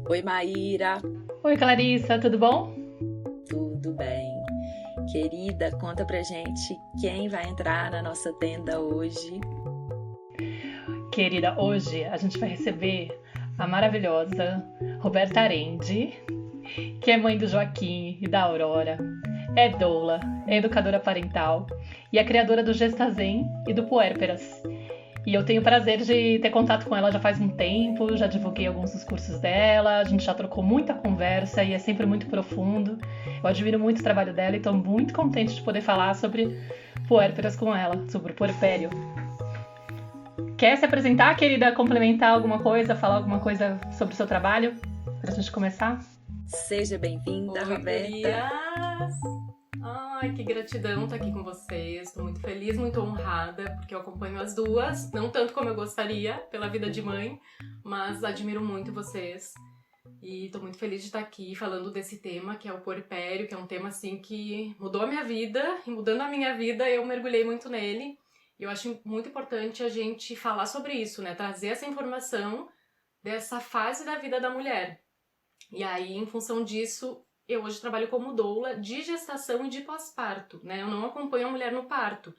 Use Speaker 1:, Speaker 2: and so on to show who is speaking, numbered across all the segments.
Speaker 1: Oi, Maíra,
Speaker 2: Oi, Clarissa, tudo bom?
Speaker 1: tudo bem? Querida, conta pra gente quem vai entrar na nossa tenda hoje.
Speaker 2: Querida, hoje a gente vai receber a maravilhosa Roberta Arendi, que é mãe do Joaquim e da Aurora, é doula, é educadora parental e é criadora do Gestazen e do Puérperas. E eu tenho o prazer de ter contato com ela já faz um tempo, já divulguei alguns dos cursos dela, a gente já trocou muita conversa e é sempre muito profundo. Eu admiro muito o trabalho dela e estou muito contente de poder falar sobre puérperas com ela, sobre o puerpério. Quer se apresentar, querida? Complementar alguma coisa? Falar alguma coisa sobre o seu trabalho? Pra gente começar?
Speaker 1: Seja bem-vinda,
Speaker 3: Oi,
Speaker 1: Roberta.
Speaker 3: gurias! Ai, que gratidão estar aqui com vocês. Estou muito feliz, muito honrada, porque eu acompanho as duas, não tanto como eu gostaria, pela vida de mãe, mas admiro muito vocês. E estou muito feliz de estar aqui falando desse tema, que é o puerpério, que é um tema assim que mudou a minha vida, e mudando a minha vida, eu mergulhei muito nele. E eu acho muito importante a gente falar sobre isso, né? Trazer essa informação dessa fase da vida da mulher. E aí, em função disso, eu hoje trabalho como doula de gestação e de pós-parto, né? Eu não acompanho a mulher no parto.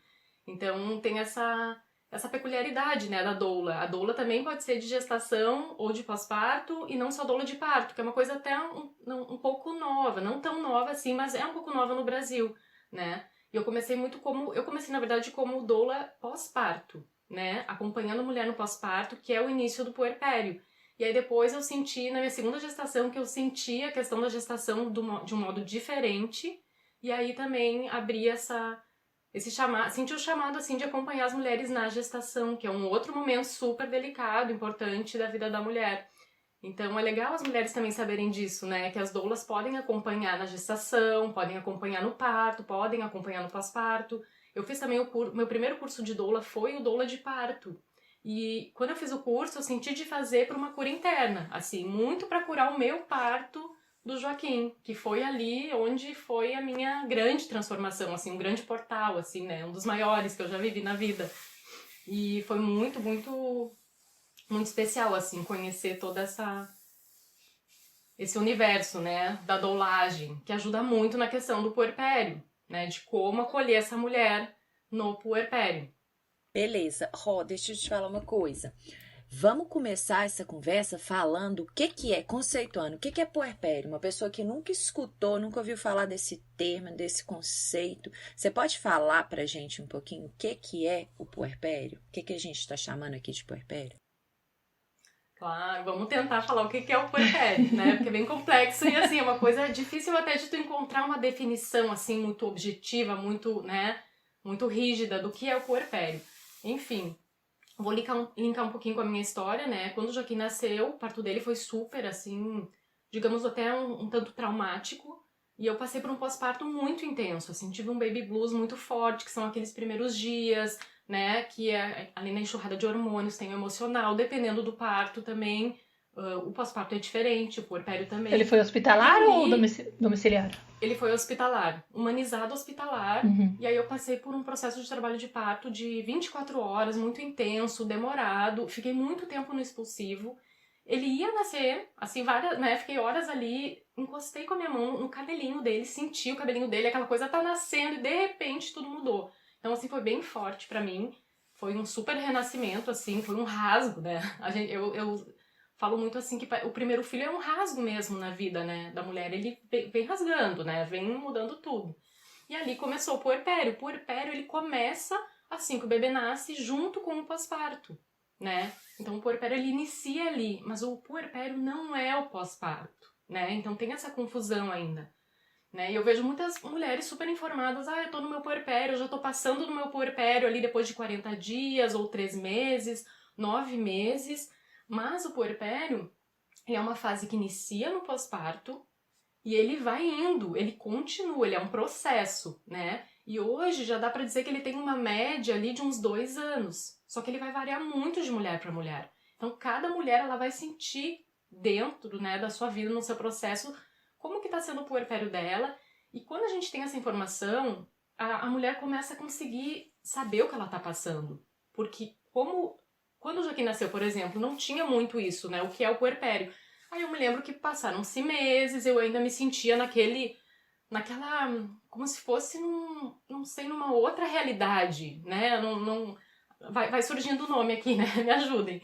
Speaker 3: Então, tem essa peculiaridade, né, da doula. A doula também pode ser de gestação ou de pós-parto e não só doula de parto, que é uma coisa até um pouco nova. Não tão nova assim, mas é um pouco nova no Brasil, né? E eu comecei eu comecei, na verdade, como doula pós-parto, né? Acompanhando a mulher no pós-parto, que é o início do puerpério. E aí depois eu senti, na minha segunda gestação, que eu senti a questão da gestação de um modo diferente. E aí também abri esse chamado, senti o chamado assim de acompanhar as mulheres na gestação, que é um outro momento super delicado, importante da vida da mulher. Então é legal as mulheres também saberem disso, né? Que as doulas podem acompanhar na gestação, podem acompanhar no parto, podem acompanhar no pós-parto. Eu fiz também meu primeiro curso de doula foi o doula de parto. E quando eu fiz o curso, eu senti de fazer para uma cura interna, assim, muito para curar o meu parto do Joaquim, que foi ali onde foi a minha grande transformação, assim, um grande portal, assim, né? Um dos maiores que eu já vivi na vida. E foi muito, muito, muito especial, assim, conhecer toda esse universo, né, da doulagem, que ajuda muito na questão do puerpério, né, de como acolher essa mulher no puerpério.
Speaker 1: Beleza, Ró, deixa eu te falar uma coisa. Vamos começar essa conversa falando o que que é, conceituando, o que que é puerpério? Uma pessoa que nunca escutou, nunca ouviu falar desse termo, desse conceito. Você pode falar pra gente um pouquinho o que que é o puerpério? O que que a gente está chamando aqui de puerpério?
Speaker 3: Claro, vamos tentar falar o que é o puerpério, né? Porque é bem complexo e assim, é uma coisa difícil até de tu encontrar uma definição assim muito objetiva, muito, né, muito rígida do que é o puerpério. Enfim, vou linkar um pouquinho com a minha história, né? Quando o Joaquim nasceu, o parto dele foi super assim, digamos até um tanto traumático. E eu passei por um pós-parto muito intenso, assim, tive um baby blues muito forte, que são aqueles primeiros dias, né, que é, além da enxurrada de hormônios, tem o emocional, dependendo do parto também, o pós-parto é diferente, o puerpério
Speaker 2: Ele
Speaker 3: também.
Speaker 2: foi
Speaker 3: E
Speaker 2: hospitalar ou
Speaker 3: ali,
Speaker 2: domiciliar?
Speaker 3: ele foi hospitalar, humanizado hospitalar,
Speaker 2: Uhum.
Speaker 3: e aí eu passei por um processo de trabalho de parto de 24 horas, muito intenso, demorado, fiquei muito tempo no expulsivo. Ele ia nascer, assim, várias, né, fiquei horas ali, encostei com a minha mão no cabelinho dele, senti o cabelinho dele, aquela coisa tá nascendo e de repente tudo mudou. Então, assim, foi bem forte pra mim, foi um super renascimento, assim, foi um rasgo, né, eu falo muito assim que o primeiro filho é um rasgo mesmo na vida, né, da mulher. Ele vem rasgando, né, vem mudando tudo. E ali começou o puerpério. O puerpério, ele começa assim que o bebê nasce, junto com o pós-parto, né? Então o puerpério, ele inicia ali, mas o puerpério não é o pós-parto, né? Então tem essa confusão ainda. Né? E eu vejo muitas mulheres super informadas, eu tô no meu puerpério, eu já tô passando do meu puerpério ali depois de 40 dias, ou 3 meses, 9 meses, mas o puerpério é uma fase que inicia no pós-parto e ele vai indo, ele continua, ele é um processo, né? E hoje já dá pra dizer que ele tem uma média ali de uns 2 anos, só que ele vai variar muito de mulher para mulher. Então cada mulher ela vai sentir dentro, né, da sua vida, no seu processo, como que tá sendo o puerpério dela. E quando a gente tem essa informação, a mulher começa a conseguir saber o que ela tá passando. Porque como Quando o Joaquim nasceu, por exemplo, não tinha muito isso, né? O que é o puerpério. Aí eu me lembro que passaram-se meses, eu ainda me sentia naquela, como se fosse não sei, numa outra realidade, né? Vai surgindo o nome aqui, né? Me ajudem.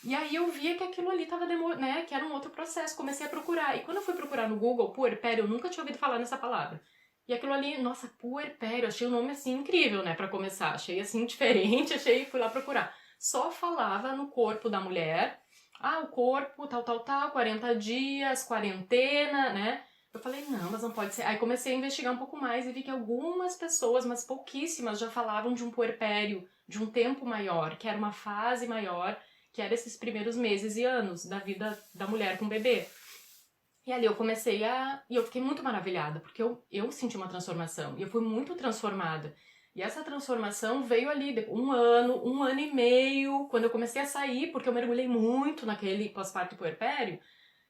Speaker 3: E aí eu via que aquilo ali tava né? Que era um outro processo, comecei a procurar. E quando eu fui procurar no Google, puerpério, eu nunca tinha ouvido falar nessa palavra. E aquilo ali, nossa, puerpério, achei o nome assim incrível, né? Pra começar, achei assim diferente, fui lá procurar. Só falava no corpo da mulher, o corpo, tal, 40 dias, quarentena, né? Eu falei, não, mas não pode ser. Aí comecei a investigar um pouco mais e vi que algumas pessoas, mas pouquíssimas, já falavam de um puerpério, de um tempo maior, que era uma fase maior, que era esses primeiros meses e anos da vida da mulher com o bebê. E ali eu comecei e eu fiquei muito maravilhada, porque eu senti uma transformação, e eu fui muito transformada. E essa transformação veio ali, um ano e meio, quando eu comecei a sair, porque eu mergulhei muito naquele pós-parto puerpério,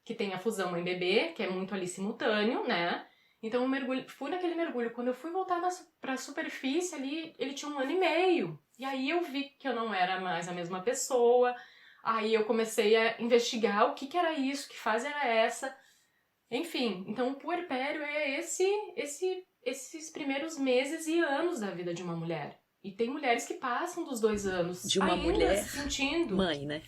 Speaker 3: que tem a fusão mãe-bebê, que é muito ali simultâneo, né? Então eu fui naquele mergulho. Quando eu fui voltar pra superfície ali, ele tinha 1 ano e meio. E aí eu vi que eu não era mais a mesma pessoa. Aí eu comecei a investigar o que era isso, que fase era essa. Enfim, então o puerpério é esses primeiros meses e anos da vida de uma mulher. E tem mulheres que passam dos 2 anos
Speaker 1: de uma
Speaker 3: ainda
Speaker 1: mulher
Speaker 3: se sentindo
Speaker 1: mãe, né?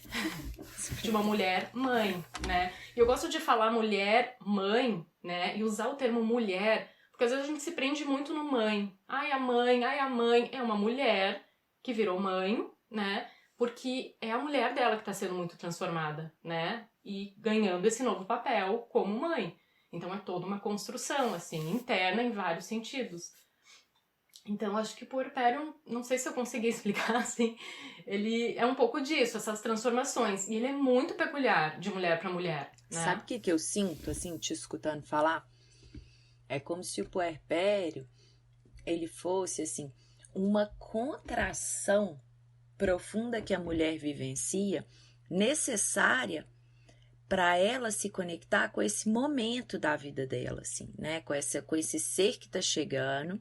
Speaker 3: De uma mulher mãe, né? E eu gosto de falar mulher mãe, né? E usar o termo mulher, porque às vezes a gente se prende muito no mãe. Ai, a mãe é uma mulher que virou mãe, né? Porque é a mulher dela que está sendo muito transformada, né? E ganhando esse novo papel como mãe. Então é toda uma construção, assim, interna em vários sentidos. Então, acho que o puerpério, não sei se eu consegui explicar, assim, ele é um pouco disso, essas transformações. E ele é muito peculiar de mulher para mulher, né?
Speaker 1: Sabe o que eu sinto, assim, te escutando falar? É como se o puerpério, ele fosse, assim, uma contração profunda que a mulher vivencia, necessária para ela se conectar com esse momento da vida dela, assim, né? Com esse ser que está chegando,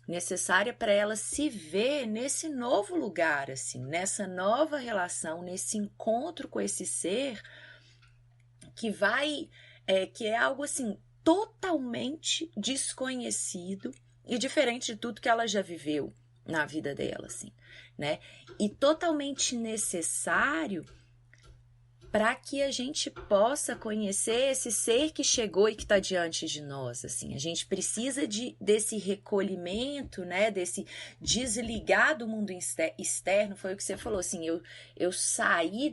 Speaker 1: necessária para ela se ver nesse novo lugar, assim, nessa nova relação, nesse encontro com esse ser que é algo assim totalmente desconhecido e diferente de tudo que ela já viveu na vida dela, assim, né? E totalmente necessário para que a gente possa conhecer esse ser que chegou e que está diante de nós, assim. A gente precisa desse recolhimento, né, desse desligar do mundo externo. Foi o que você falou, assim, eu saí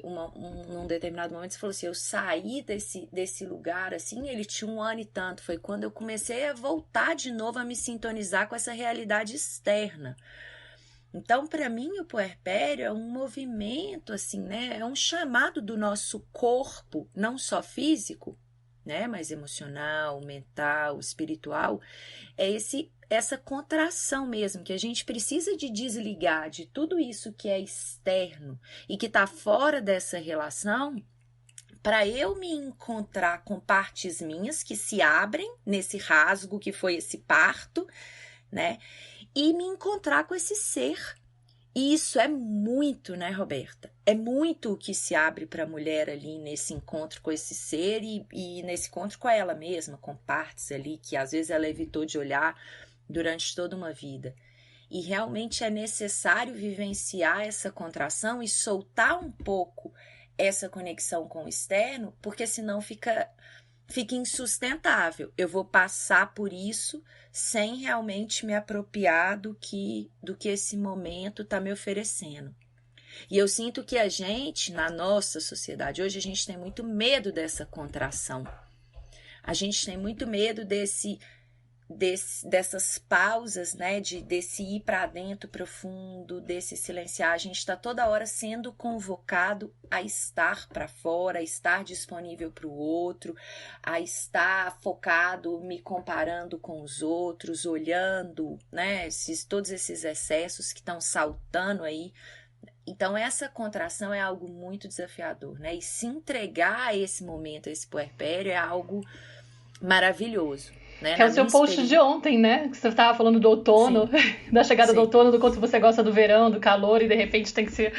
Speaker 1: num determinado momento, você falou assim, eu saí desse lugar, assim, ele tinha 1 ano e tanto, foi quando eu comecei a voltar de novo a me sintonizar com essa realidade externa. Então, para mim, o puerpério é um movimento, assim, né? É um chamado do nosso corpo, não só físico, né? Mas emocional, mental, espiritual. É essa contração mesmo, que a gente precisa de desligar de tudo isso que é externo e que está fora dessa relação, para eu me encontrar com partes minhas que se abrem nesse rasgo que foi esse parto, né? E me encontrar com esse ser. E isso é muito, né, Roberta? É muito o que se abre para a mulher ali nesse encontro com esse ser e nesse encontro com ela mesma, com partes ali que às vezes ela evitou de olhar durante toda uma vida. E realmente é necessário vivenciar essa contração e soltar um pouco essa conexão com o externo, porque senão fica insustentável. Eu vou passar por isso sem realmente me apropriar do que esse momento está me oferecendo. E eu sinto que a gente, na nossa sociedade hoje, a gente tem muito medo dessa contração. A gente tem muito medo dessas pausas, né, desse ir para dentro profundo, desse silenciar. A gente está toda hora sendo convocado a estar para fora, a estar disponível para o outro, a estar focado, me comparando com os outros, olhando, né, todos esses excessos que estão saltando aí. Então, essa contração é algo muito desafiador, né? E se entregar a esse momento, a esse puerpério, é algo maravilhoso. Né?
Speaker 2: Que é o seu post de ontem, né? Que você estava falando do outono, da chegada do outono, do quanto você gosta do verão, do calor, e de repente tem que ser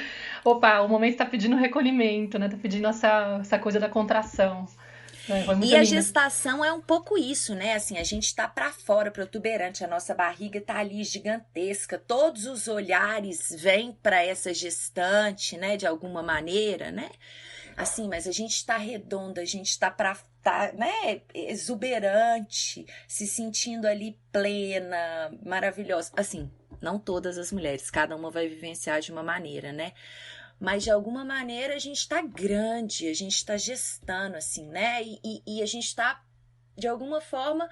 Speaker 2: Opa, o momento tá pedindo recolhimento, né? Tá pedindo essa coisa da contração. Foi muito
Speaker 1: E a
Speaker 2: linda.
Speaker 1: gestação é um pouco isso, né? Assim, a gente tá para fora, protuberante, a nossa barriga tá ali gigantesca, todos os olhares vêm para essa gestante, né? De alguma maneira, né? Assim, mas a gente tá redonda, a gente tá, né? Exuberante, se sentindo ali plena, maravilhosa. Assim, não todas as mulheres, cada uma vai vivenciar de uma maneira, né? Mas de alguma maneira a gente tá grande, a gente tá gestando, assim, né? E a gente tá, de alguma forma,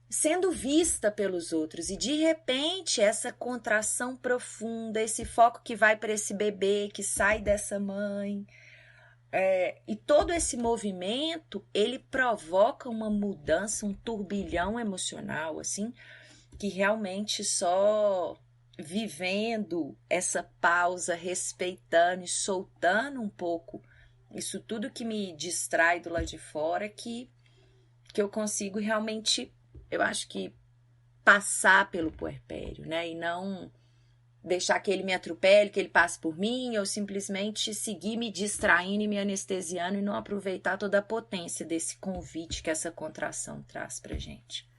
Speaker 1: sendo vista pelos outros. E de repente, essa contração profunda, esse foco que vai para esse bebê que sai dessa mãe. E todo esse movimento, ele provoca uma mudança, um turbilhão emocional, assim, que realmente só vivendo essa pausa, respeitando e soltando um pouco isso tudo que me distrai do lado de fora, que eu consigo realmente, eu acho que passar pelo puerpério, né? E não deixar que ele me atropele, que ele passe por mim, ou simplesmente seguir me distraindo e me anestesiando e não aproveitar toda a potência desse convite que essa contração traz pra gente.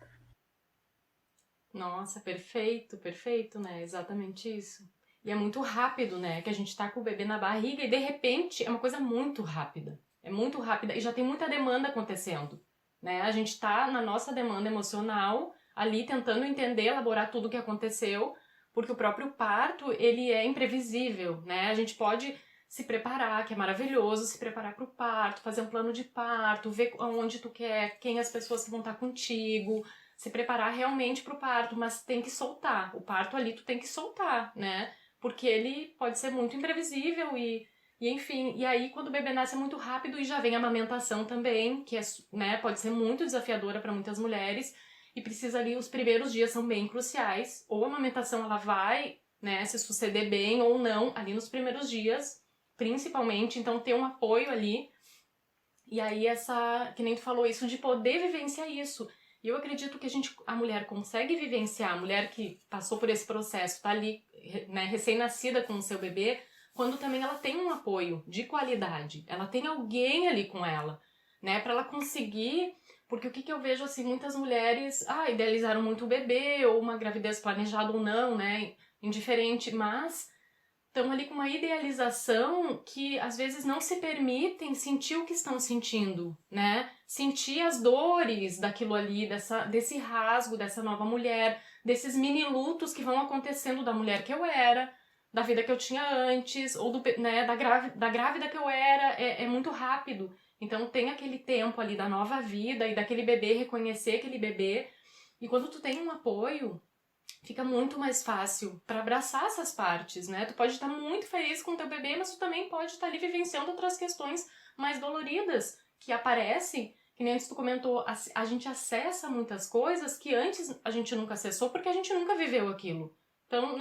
Speaker 3: Nossa, perfeito, perfeito, né? Exatamente isso. E é muito rápido, né? Que a gente tá com o bebê na barriga e de repente é uma coisa muito rápida. É muito rápida e já tem muita demanda acontecendo, né? A gente tá na nossa demanda emocional ali tentando entender, elaborar tudo o que aconteceu, porque o próprio parto, ele é imprevisível, né? A gente pode se preparar, que é maravilhoso, se preparar para o parto, fazer um plano de parto, ver onde tu quer, quem as pessoas que vão estar contigo, se preparar realmente para o parto, mas tem que soltar. O parto ali tu tem que soltar, né? Porque ele pode ser muito imprevisível e enfim, e aí quando o bebê nasce é muito rápido e já vem a amamentação também, que é, né, pode ser muito desafiadora para muitas mulheres e precisa ali, os primeiros dias são bem cruciais, ou a amamentação ela vai, né, se suceder bem ou não, ali nos primeiros dias, principalmente, então ter um apoio ali. E aí que nem tu falou, isso de poder vivenciar isso. E eu acredito que a mulher consegue vivenciar, a mulher que passou por esse processo, tá ali, né, recém-nascida com o seu bebê, quando também ela tem um apoio de qualidade, ela tem alguém ali com ela, né, para ela conseguir, porque o que eu vejo, assim, muitas mulheres, idealizaram muito o bebê, ou uma gravidez planejada ou não, né, indiferente, mas estão ali com uma idealização que às vezes não se permitem sentir o que estão sentindo, né? Sentir as dores daquilo ali, desse rasgo, dessa nova mulher, desses mini lutos que vão acontecendo da mulher que eu era, da vida que eu tinha antes, ou né, da grávida que eu era, é muito rápido. Então tem aquele tempo ali da nova vida e daquele bebê, reconhecer aquele bebê. E quando tu tem um apoio, fica muito mais fácil para abraçar essas partes, né? Tu pode estar muito feliz com o teu bebê, mas tu também pode estar ali vivenciando outras questões mais doloridas que aparecem, que nem antes tu comentou, a gente acessa muitas coisas que antes a gente nunca acessou porque a gente nunca viveu aquilo. Então,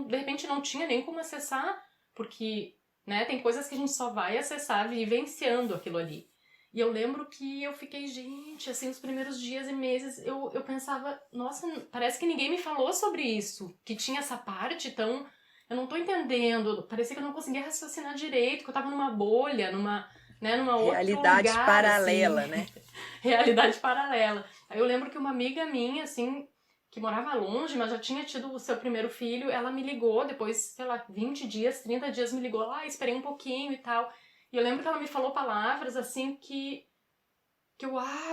Speaker 3: de repente não tinha nem como acessar, porque, né, tem coisas que a gente só vai acessar vivenciando aquilo ali. E eu lembro que eu fiquei, gente, assim, os primeiros dias e meses, eu pensava, nossa, parece que ninguém me falou sobre isso, que tinha essa parte, então eu não tô entendendo, parecia que eu não conseguia raciocinar direito, que eu tava numa bolha, numa outro
Speaker 1: Realidade
Speaker 3: lugar,
Speaker 1: paralela,
Speaker 3: assim,
Speaker 1: né?
Speaker 3: realidade paralela. Aí eu lembro que uma amiga minha, assim, que morava longe, mas já tinha tido o seu primeiro filho, ela me ligou depois, sei lá, 20 dias, 30 dias, me ligou lá, esperei um pouquinho e tal. E eu lembro que ela me falou palavras assim que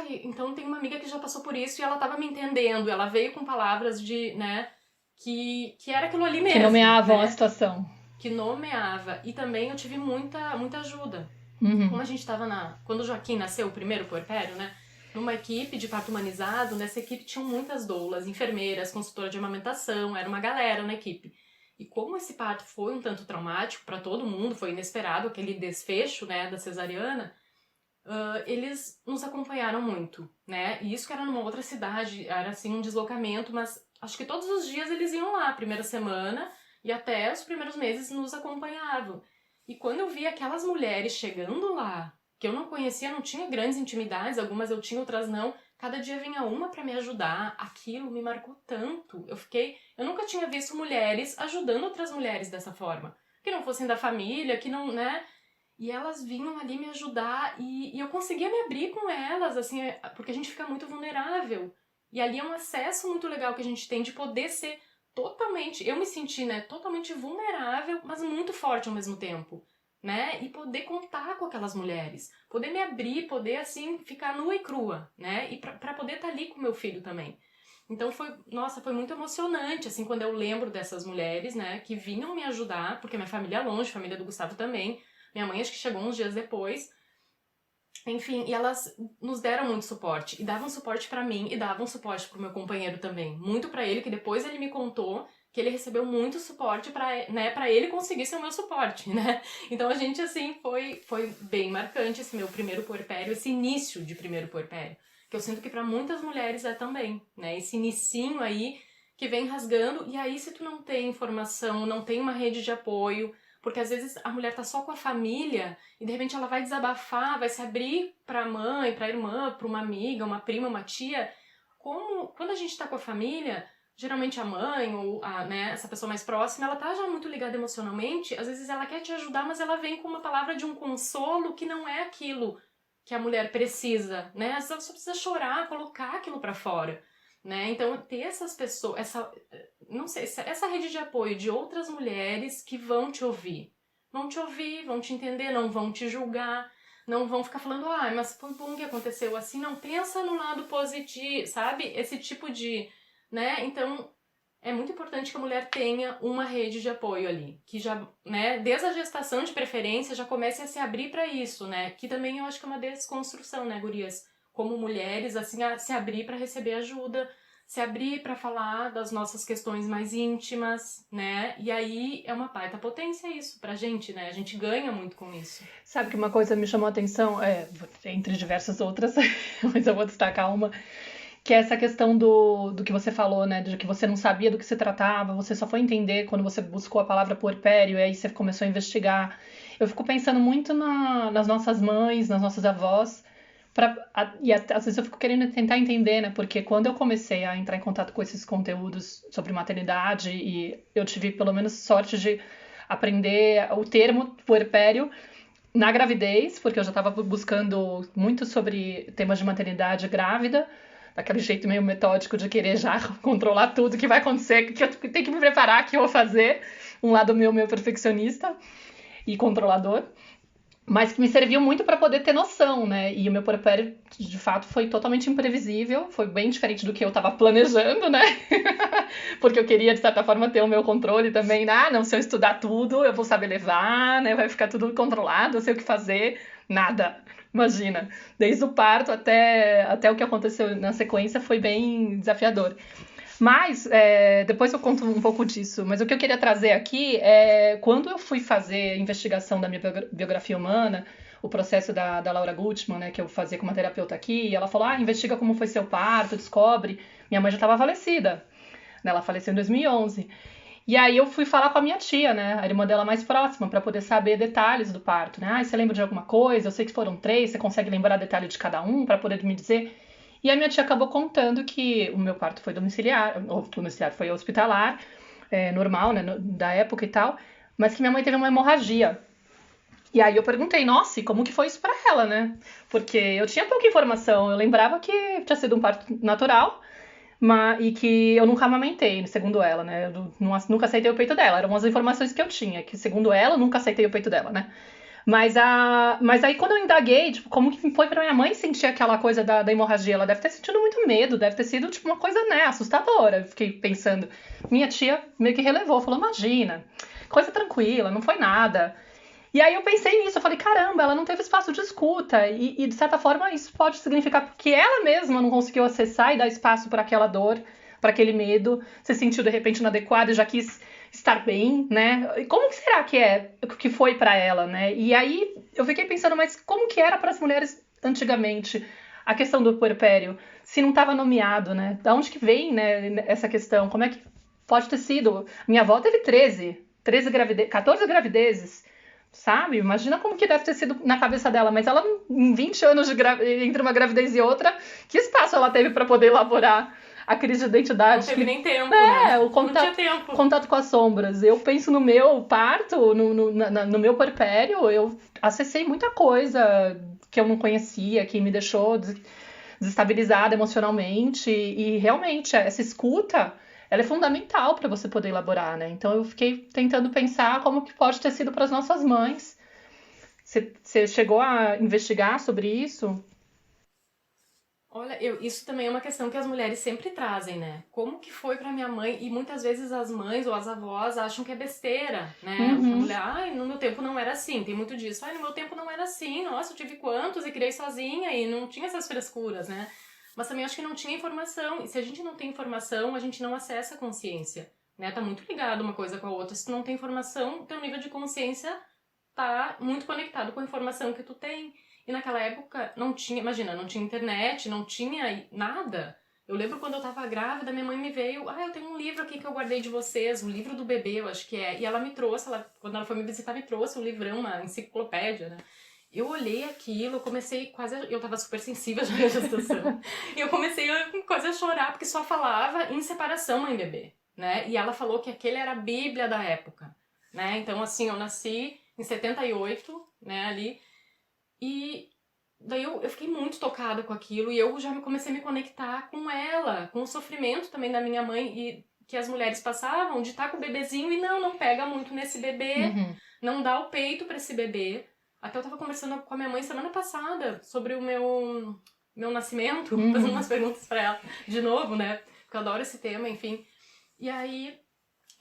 Speaker 3: então tem uma amiga que já passou por isso e ela tava me entendendo. Ela veio com palavras de, né, que era aquilo ali mesmo.
Speaker 2: Que nomeavam, né, a
Speaker 3: né?
Speaker 2: situação.
Speaker 3: Que nomeava. E também eu tive muita ajuda.
Speaker 2: Uhum.
Speaker 3: Como a gente tava quando o Joaquim nasceu, o primeiro puerpério, né? Numa equipe de parto humanizado, nessa equipe tinham muitas doulas, enfermeiras, consultora de amamentação, era uma galera na equipe. E como esse parto foi um tanto traumático para todo mundo, foi inesperado aquele desfecho, né, da cesariana, eles nos acompanharam muito, né? E isso que era numa outra cidade, era assim um deslocamento, mas acho que todos os dias eles iam lá, a primeira semana, e até os primeiros meses nos acompanhavam. E quando eu vi aquelas mulheres chegando lá, que eu não conhecia, não tinha grandes intimidades, algumas eu tinha, outras não, cada dia vinha uma para me ajudar, aquilo me marcou tanto. Eu nunca tinha visto mulheres ajudando outras mulheres dessa forma. que não fossem da família, que não, né? E elas vinham ali me ajudar e eu conseguia me abrir com elas, assim, porque a gente fica muito vulnerável. E ali é um acesso muito legal que a gente tem de poder ser totalmente... Eu me senti, né, totalmente vulnerável, mas muito forte ao mesmo tempo, né? E poder contar com aquelas mulheres. Poder me abrir, poder, assim, ficar nua e crua, né? E pra poder estar ali com meu filho também. Então foi muito emocionante, assim, quando eu lembro dessas mulheres, né, que vinham me ajudar, porque minha família é longe, a família do Gustavo também. Minha mãe acho que chegou uns dias depois. Enfim, e elas nos deram muito suporte. E davam suporte pra mim e davam suporte pro meu companheiro também. Muito pra ele, que depois ele me contou que ele recebeu muito suporte pra ele conseguir ser o meu suporte, né? Então a gente, assim, foi bem marcante esse meu primeiro puerpério, esse início de primeiro puerpério. Que eu sinto que pra muitas mulheres é também, né? Esse inicinho aí que vem rasgando. E aí, se tu não tem informação, não tem uma rede de apoio... Porque às vezes a mulher tá só com a família e de repente ela vai desabafar, vai se abrir pra mãe, pra irmã, pra uma amiga, uma prima, uma tia. Quando a gente tá com a família, geralmente a mãe ou né, essa pessoa mais próxima, ela tá já muito ligada emocionalmente, às vezes ela quer te ajudar, mas ela vem com uma palavra de um consolo que não é aquilo que a mulher precisa, né? Às vezes ela só precisa chorar, colocar aquilo pra fora. Né? Então, ter essas pessoas, essa rede de apoio de outras mulheres que vão te ouvir, vão te entender, não vão te julgar, não vão ficar falando, mas foi bom que aconteceu assim, não pensa no lado positivo, sabe? Esse tipo de, né? Então, é muito importante que a mulher tenha uma rede de apoio ali, que já, né, desde a gestação de preferência, já comece a se abrir para isso, né? Que também eu acho que é uma desconstrução, né, gurias? Como mulheres, assim, a se abrir para receber ajuda, se abrir para falar das nossas questões mais íntimas, né? E aí é uma baita potência isso pra gente, né? A gente ganha muito com isso.
Speaker 2: Sabe que uma coisa me chamou a atenção, entre diversas outras, mas eu vou destacar uma, que é essa questão do que você falou, né? De que você não sabia do que se tratava, você só foi entender quando você buscou a palavra puerpério, e aí você começou a investigar. Eu fico pensando muito nas nossas mães, nas nossas avós, às vezes eu fico querendo tentar entender, né? Porque quando eu comecei a entrar em contato com esses conteúdos sobre maternidade, e eu tive pelo menos sorte de aprender o termo puerpério na gravidez, porque eu já estava buscando muito sobre temas de maternidade grávida, daquele jeito meio metódico de querer já controlar tudo que vai acontecer, que eu tenho que me preparar, que eu vou fazer, um lado meio perfeccionista e controlador. Mas que me serviu muito para poder ter noção, né? E o meu puerpério, de fato, foi totalmente imprevisível, foi bem diferente do que eu estava planejando, né? Porque eu queria, de certa forma, ter o meu controle também. Não, se eu estudar tudo, eu vou saber levar, né? Vai ficar tudo controlado, eu sei o que fazer. Nada. Imagina. Desde o parto até o que aconteceu na sequência foi bem desafiador. Mas, depois eu conto um pouco disso, mas o que eu queria trazer aqui é quando eu fui fazer a investigação da minha biografia humana, o processo da Laura Gutman, né, que eu fazia com uma terapeuta aqui, e ela falou, investiga como foi seu parto, descobre. Minha mãe já estava falecida, né, ela faleceu em 2011. E aí eu fui falar com a minha tia, né, a irmã dela mais próxima, para poder saber detalhes do parto, né, você lembra de alguma coisa? Eu sei que foram 3, você consegue lembrar detalhe de cada um para poder me dizer? E a minha tia acabou contando que o meu parto foi foi hospitalar, normal, né, da época e tal, mas que minha mãe teve uma hemorragia. E aí eu perguntei, nossa, e como que foi isso pra ela, né? Porque eu tinha pouca informação, eu lembrava que tinha sido um parto natural, e que eu nunca amamentei, segundo ela, né? Eu nunca aceitei o peito dela, eram as informações que eu tinha, que segundo ela, eu nunca aceitei o peito dela, né? Mas aí quando eu indaguei, tipo, como que foi pra minha mãe sentir aquela coisa da hemorragia? Ela deve ter sentido muito medo, deve ter sido, tipo, uma coisa, né, assustadora. Eu fiquei pensando. Minha tia meio que relevou, falou, imagina, coisa tranquila, não foi nada. E aí eu pensei nisso, eu falei, caramba, ela não teve espaço de escuta. E de certa forma isso pode significar que ela mesma não conseguiu acessar e dar espaço para aquela dor, para aquele medo, se sentiu de repente inadequada e já quis estar bem, né? E como que será que foi pra ela, né? E aí eu fiquei pensando, mas como que era para as mulheres antigamente a questão do puerpério, se não estava nomeado, né? Da onde que vem, né, essa questão? Como é que pode ter sido? Minha avó teve 14 gravidezes, sabe? Imagina como que deve ter sido na cabeça dela, mas ela, em 20 anos entre uma gravidez e outra, que espaço ela teve para poder elaborar a crise de identidade.
Speaker 3: Não teve nem tempo, né?
Speaker 2: O contato,
Speaker 3: não tinha tempo.
Speaker 2: Contato com as sombras. Eu penso no meu parto, no meu puerpério, eu acessei muita coisa que eu não conhecia, que me deixou desestabilizada emocionalmente. E realmente, essa escuta, ela é fundamental para você poder elaborar, né? Então eu fiquei tentando pensar como que pode ter sido para as nossas mães. Você chegou a investigar sobre isso?
Speaker 3: Olha, isso também é uma questão que as mulheres sempre trazem, né? Como que foi pra minha mãe? E muitas vezes as mães ou as avós acham que é besteira, né? O que a mulher, ai, no meu tempo não era assim. Tem muito disso. Ai, no meu tempo não era assim. Nossa, eu tive quantos e criei sozinha e não tinha essas frescuras, né? Mas também acho que não tinha informação. E se a gente não tem informação, a gente não acessa a consciência, né? Tá muito ligado uma coisa com a outra. Se tu não tem informação, teu nível de consciência tá muito conectado com a informação que tu tem. E naquela época não tinha, imagina, não tinha internet, não tinha nada. Eu lembro quando eu tava grávida, minha mãe me veio, eu tenho um livro aqui que eu guardei de vocês, o livro do bebê, eu acho que é. E ela me trouxe, quando ela foi me visitar, me trouxe um livrão, uma enciclopédia, né? Eu olhei aquilo, eu comecei quase, eu tava super sensível à minha gestação. E eu comecei quase a chorar, porque só falava em separação mãe e bebê, né? E ela falou que aquele era a Bíblia da época, né? Então, assim, eu nasci em 78, né, ali. E daí eu fiquei muito tocada com aquilo e eu já comecei a me conectar com ela, com o sofrimento também da minha mãe e que as mulheres passavam de estar com o bebezinho e não pega muito nesse bebê, não dá o peito pra esse bebê. Até eu tava conversando com a minha mãe semana passada sobre o meu nascimento, fazendo umas perguntas pra ela de novo, né? Porque eu adoro esse tema, enfim. E aí...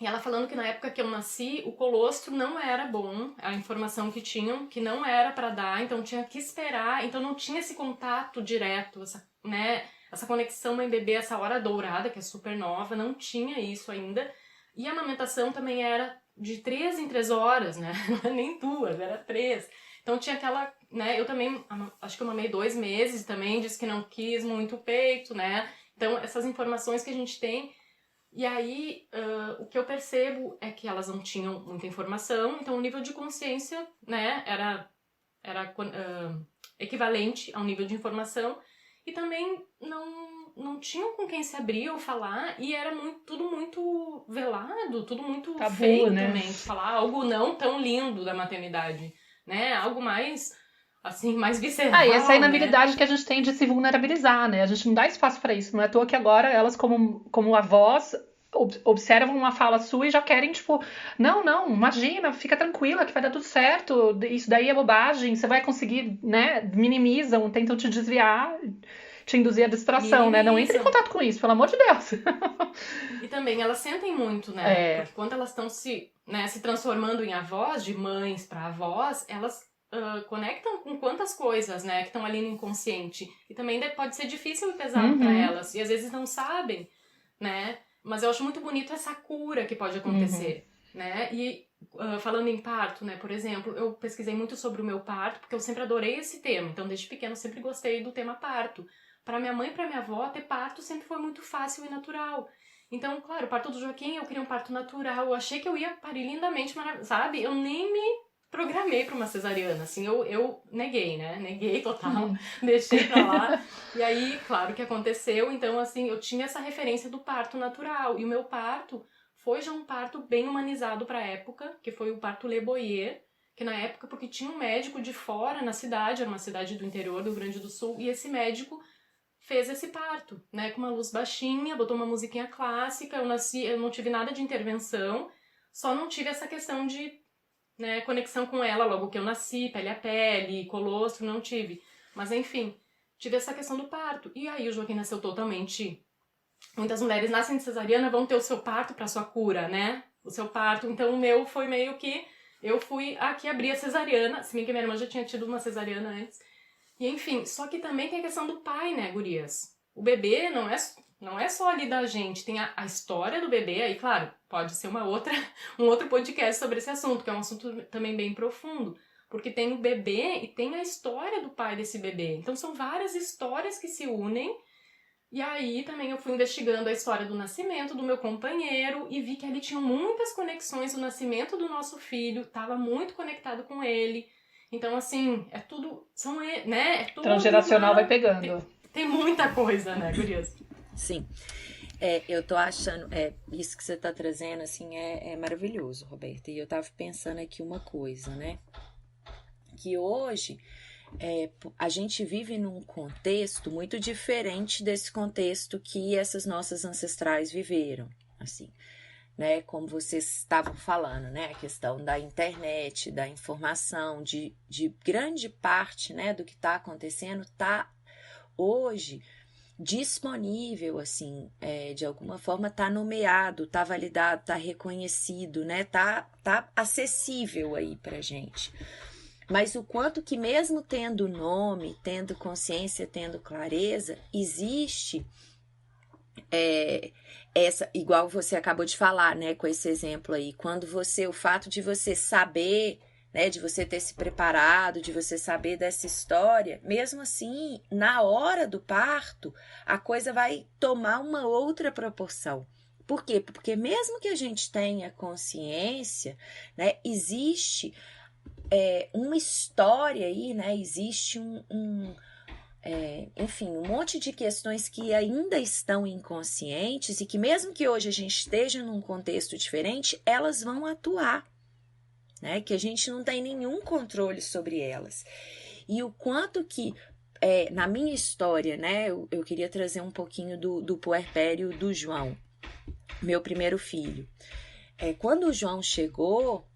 Speaker 3: E ela falando que na época que eu nasci, o colostro não era bom, a informação que tinham, que não era pra dar, então tinha que esperar, então não tinha esse contato direto, essa conexão mãe-bebê, essa hora dourada, que é super nova, não tinha isso ainda. E a amamentação também era de 3 em 3 horas, né? Não era nem 2, era 3. Então tinha aquela, né? Eu também, acho que eu mamei 2 meses também, disse que não quis muito o peito, né? Então essas informações que a gente tem. E aí, o que eu percebo é que elas não tinham muita informação, então o nível de consciência, né, era equivalente ao nível de informação, e também não tinham com quem se abrir ou falar, e era tudo muito velado, tudo muito
Speaker 2: tabu,
Speaker 3: feio,
Speaker 2: né?
Speaker 3: Também, de falar algo não tão lindo da maternidade, né, algo mais... assim, mais visceral,
Speaker 2: e essa inabilidade,
Speaker 3: né?
Speaker 2: que a gente tem de se vulnerabilizar, né? A gente não dá espaço pra isso. Não é à toa que agora elas, como avós, observam uma fala sua e já querem, tipo, não, imagina, fica tranquila que vai dar tudo certo, isso daí é bobagem, você vai conseguir, né? Minimizam, tentam te desviar, te induzir à distração, né? Não entre em contato com isso, pelo amor de Deus.
Speaker 3: E também elas sentem muito, né? Porque quando elas estão se transformando em avós, de mães para avós, elas conectam com quantas coisas, né? Que estão ali no inconsciente. E também pode ser difícil e pesado para elas. E às vezes não sabem, né? Mas eu acho muito bonito essa cura que pode acontecer, né? E falando em parto, né? Por exemplo, eu pesquisei muito sobre o meu parto, porque eu sempre adorei esse tema. Então, desde pequeno, eu sempre gostei do tema parto. Para minha mãe e para minha avó, ter parto sempre foi muito fácil e natural. Então, claro, o parto do Joaquim, eu queria um parto natural. Eu achei que eu ia parir lindamente, sabe? Eu nem me programei para uma cesariana, assim, eu neguei, né? Neguei total, deixei pra lá. E aí, claro que aconteceu, então, assim, eu tinha essa referência do parto natural. E o meu parto foi já um parto bem humanizado pra época, que foi o parto Le Boyer, que na época, porque tinha um médico de fora na cidade, era uma cidade do interior do Rio Grande do Sul, e esse médico fez esse parto, né? Com uma luz baixinha, botou uma musiquinha clássica, eu não tive nada de intervenção, só não tive essa questão de conexão com ela logo que eu nasci, pele a pele, colostro, não tive. Mas enfim, tive essa questão do parto. E aí o Joaquim nasceu totalmente... Muitas mulheres nascem de cesariana, vão ter o seu parto para sua cura, né? O seu parto. Então o meu foi meio que... Eu fui aqui abrir a cesariana, se bem que minha irmã já tinha tido uma cesariana antes. E enfim, só que também tem a questão do pai, né, gurias? O bebê não é só ali da gente, tem a história do bebê, aí claro, pode ser um outro podcast sobre esse assunto, que é um assunto também bem profundo, porque tem o bebê e tem a história do pai desse bebê, então são várias histórias que se unem, e aí também eu fui investigando a história do nascimento do meu companheiro e vi que ali tinham muitas conexões do nascimento do nosso filho, estava muito conectado com ele, então assim, é tudo, é tudo
Speaker 2: Transgeracional vai pegando.
Speaker 3: Tem muita coisa, né, gurias?
Speaker 1: Sim. Eu tô achando, isso que você tá trazendo, assim, é maravilhoso, Roberta. E eu tava pensando aqui uma coisa, né? Que hoje a gente vive num contexto muito diferente desse contexto que essas nossas ancestrais viveram, assim, né? Como vocês estavam falando, né? A questão da internet, da informação, de grande parte, né, do que está acontecendo, tá hoje disponível, assim, de alguma forma tá nomeado, tá validado, tá reconhecido, né? Tá acessível aí pra gente. Mas o quanto que mesmo tendo nome, tendo consciência, tendo clareza, existe essa, igual você acabou de falar, né, com esse exemplo aí, quando o fato de você saber, né, de você ter se preparado, de você saber dessa história, mesmo assim, na hora do parto, a coisa vai tomar uma outra proporção. Por quê? Porque mesmo que a gente tenha consciência, né, existe uma história aí, né? Existe enfim, um monte de questões que ainda estão inconscientes e que mesmo que hoje a gente esteja num contexto diferente, elas vão atuar, né? Que a gente não tem nenhum controle sobre elas. E o quanto que, na minha história, né? Eu queria trazer um pouquinho do puerpério do João, meu primeiro filho. Quando o João chegou,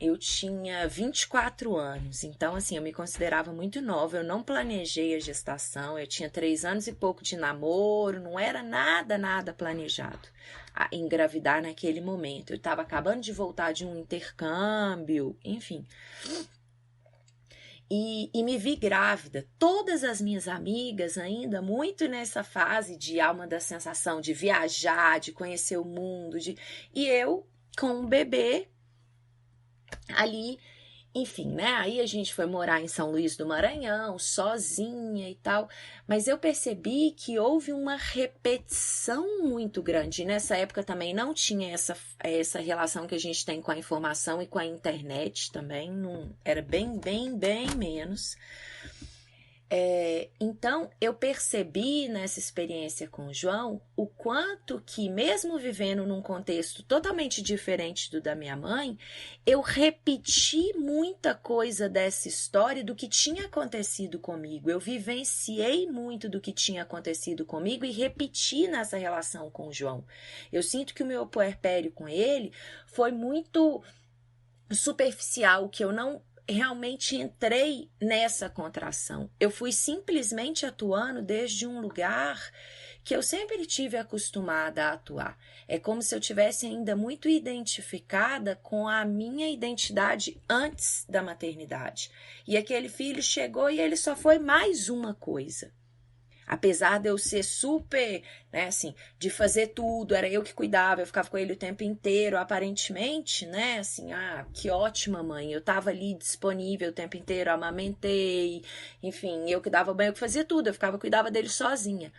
Speaker 1: eu tinha 24 anos, então assim, eu me considerava muito nova, eu não planejei a gestação, eu tinha 3 anos e pouco de namoro, não era nada planejado a engravidar naquele momento. Eu estava acabando de voltar de um intercâmbio, enfim. E me vi grávida. Todas as minhas amigas ainda muito nessa fase de alma da sensação, de viajar, de conhecer o mundo, e eu com um bebê ali, enfim, né? Aí a gente foi morar em São Luís do Maranhão, sozinha e tal, mas eu percebi que houve uma repetição muito grande. Nessa época também não tinha essa relação que a gente tem com a informação e com a internet também, não, era bem menos. Então, eu percebi nessa experiência com o João o quanto que, mesmo vivendo num contexto totalmente diferente do da minha mãe, eu repeti muita coisa dessa história do que tinha acontecido comigo. Eu vivenciei muito do que tinha acontecido comigo e repeti nessa relação com o João. Eu sinto que o meu puerpério com ele foi muito superficial, que eu não realmente entrei nessa contração. Eu fui simplesmente atuando desde um lugar que eu sempre tive acostumada a atuar. É como se eu tivesse ainda muito identificada com a minha identidade antes da maternidade. E aquele filho chegou e ele só foi mais uma coisa. Apesar de eu ser super, né, assim, de fazer tudo, era eu que cuidava, eu ficava com ele o tempo inteiro, aparentemente, né, assim, que ótima mãe, eu tava ali disponível o tempo inteiro, amamentei, enfim, eu que dava banho, eu que fazia tudo, cuidava dele sozinha.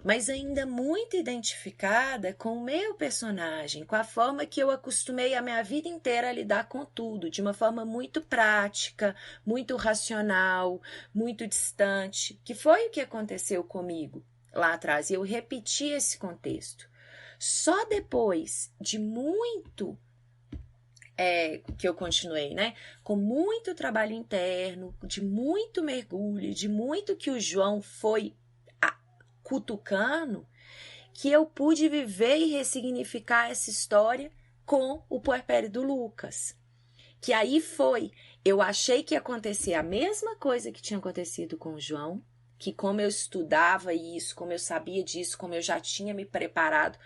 Speaker 1: Mas ainda muito identificada com o meu personagem, com a forma que eu acostumei a minha vida inteira a lidar com tudo, de uma forma muito prática, muito racional, muito distante, que foi o que aconteceu comigo lá atrás, e eu repeti esse contexto. Só depois de muito que eu continuei, né? Com muito trabalho interno, de muito mergulho, de muito que o João foi cutucando, que eu pude viver e ressignificar essa história com o puerpério do Lucas. Que aí eu achei que ia acontecer a mesma coisa que tinha acontecido com o João, que como eu estudava isso, como eu sabia disso, como eu já tinha me preparado,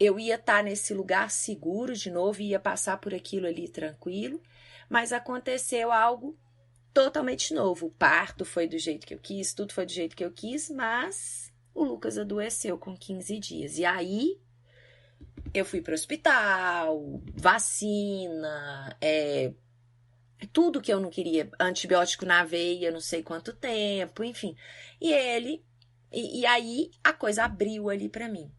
Speaker 1: eu ia estar nesse lugar seguro de novo e ia passar por aquilo ali tranquilo, mas aconteceu algo totalmente novo. O parto foi do jeito que eu quis, tudo foi do jeito que eu quis, mas o Lucas adoeceu com 15 dias. E aí, eu fui para o hospital, vacina, tudo que eu não queria, antibiótico na veia, não sei quanto tempo, enfim. E aí, a coisa abriu ali para mim,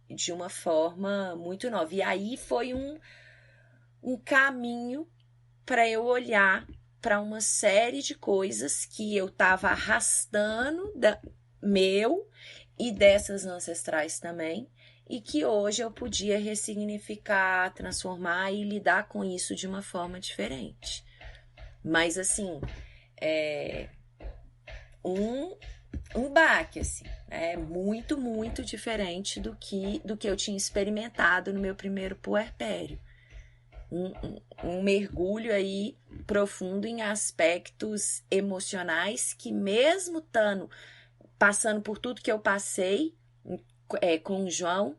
Speaker 1: de uma forma muito nova. E aí, foi um caminho para eu olhar para uma série de coisas que eu estava arrastando meu e dessas ancestrais também, e que hoje eu podia ressignificar, transformar e lidar com isso de uma forma diferente. Mas, assim, um baque, assim, muito, muito diferente do que eu tinha experimentado no meu primeiro puerpério. Um mergulho aí profundo em aspectos emocionais que, mesmo passando por tudo que eu passei com o João,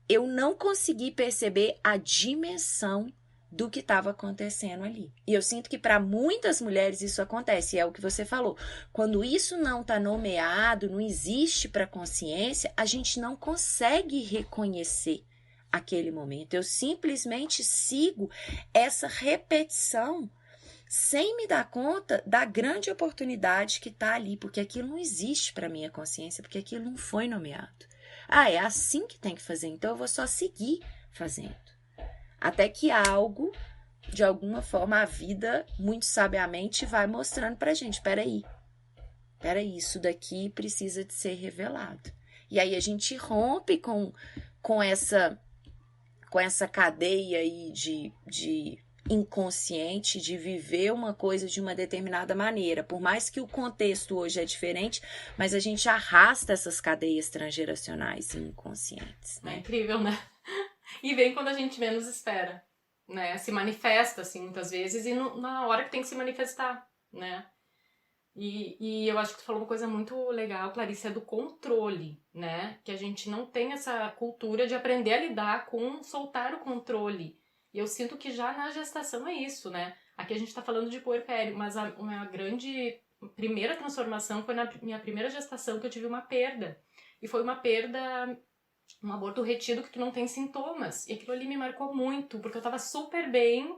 Speaker 1: eu não consegui perceber a dimensão do que estava acontecendo ali. E eu sinto que para muitas mulheres isso acontece, e é o que você falou. Quando isso não está nomeado, não existe para a consciência, a gente não consegue reconhecer aquele momento. Eu simplesmente sigo essa repetição sem me dar conta da grande oportunidade que está ali, porque aquilo não existe para minha consciência, porque aquilo não foi nomeado. É assim que tem que fazer, então eu vou só seguir fazendo. Até que algo, de alguma forma, a vida, muito sabiamente, vai mostrando pra gente, peraí, isso daqui precisa de ser revelado. E aí a gente rompe com essa cadeia aí de inconsciente, de viver uma coisa de uma determinada maneira. Por mais que o contexto hoje é diferente, mas a gente arrasta essas cadeias transgeracionais e inconscientes. Né?
Speaker 3: É incrível, né? E vem quando a gente menos espera, né? Se manifesta, assim, muitas vezes, e na hora que tem que se manifestar, né? E eu acho que tu falou uma coisa muito legal, Clarice, é do controle, né? Que a gente não tem essa cultura de aprender a lidar com soltar o controle. E eu sinto que já na gestação é isso, né? Aqui a gente tá falando de puerpério, mas uma grande primeira transformação foi na minha primeira gestação, que eu tive uma perda. E foi uma perda, um aborto retido que tu não tem sintomas. E aquilo ali me marcou muito, porque eu tava super bem,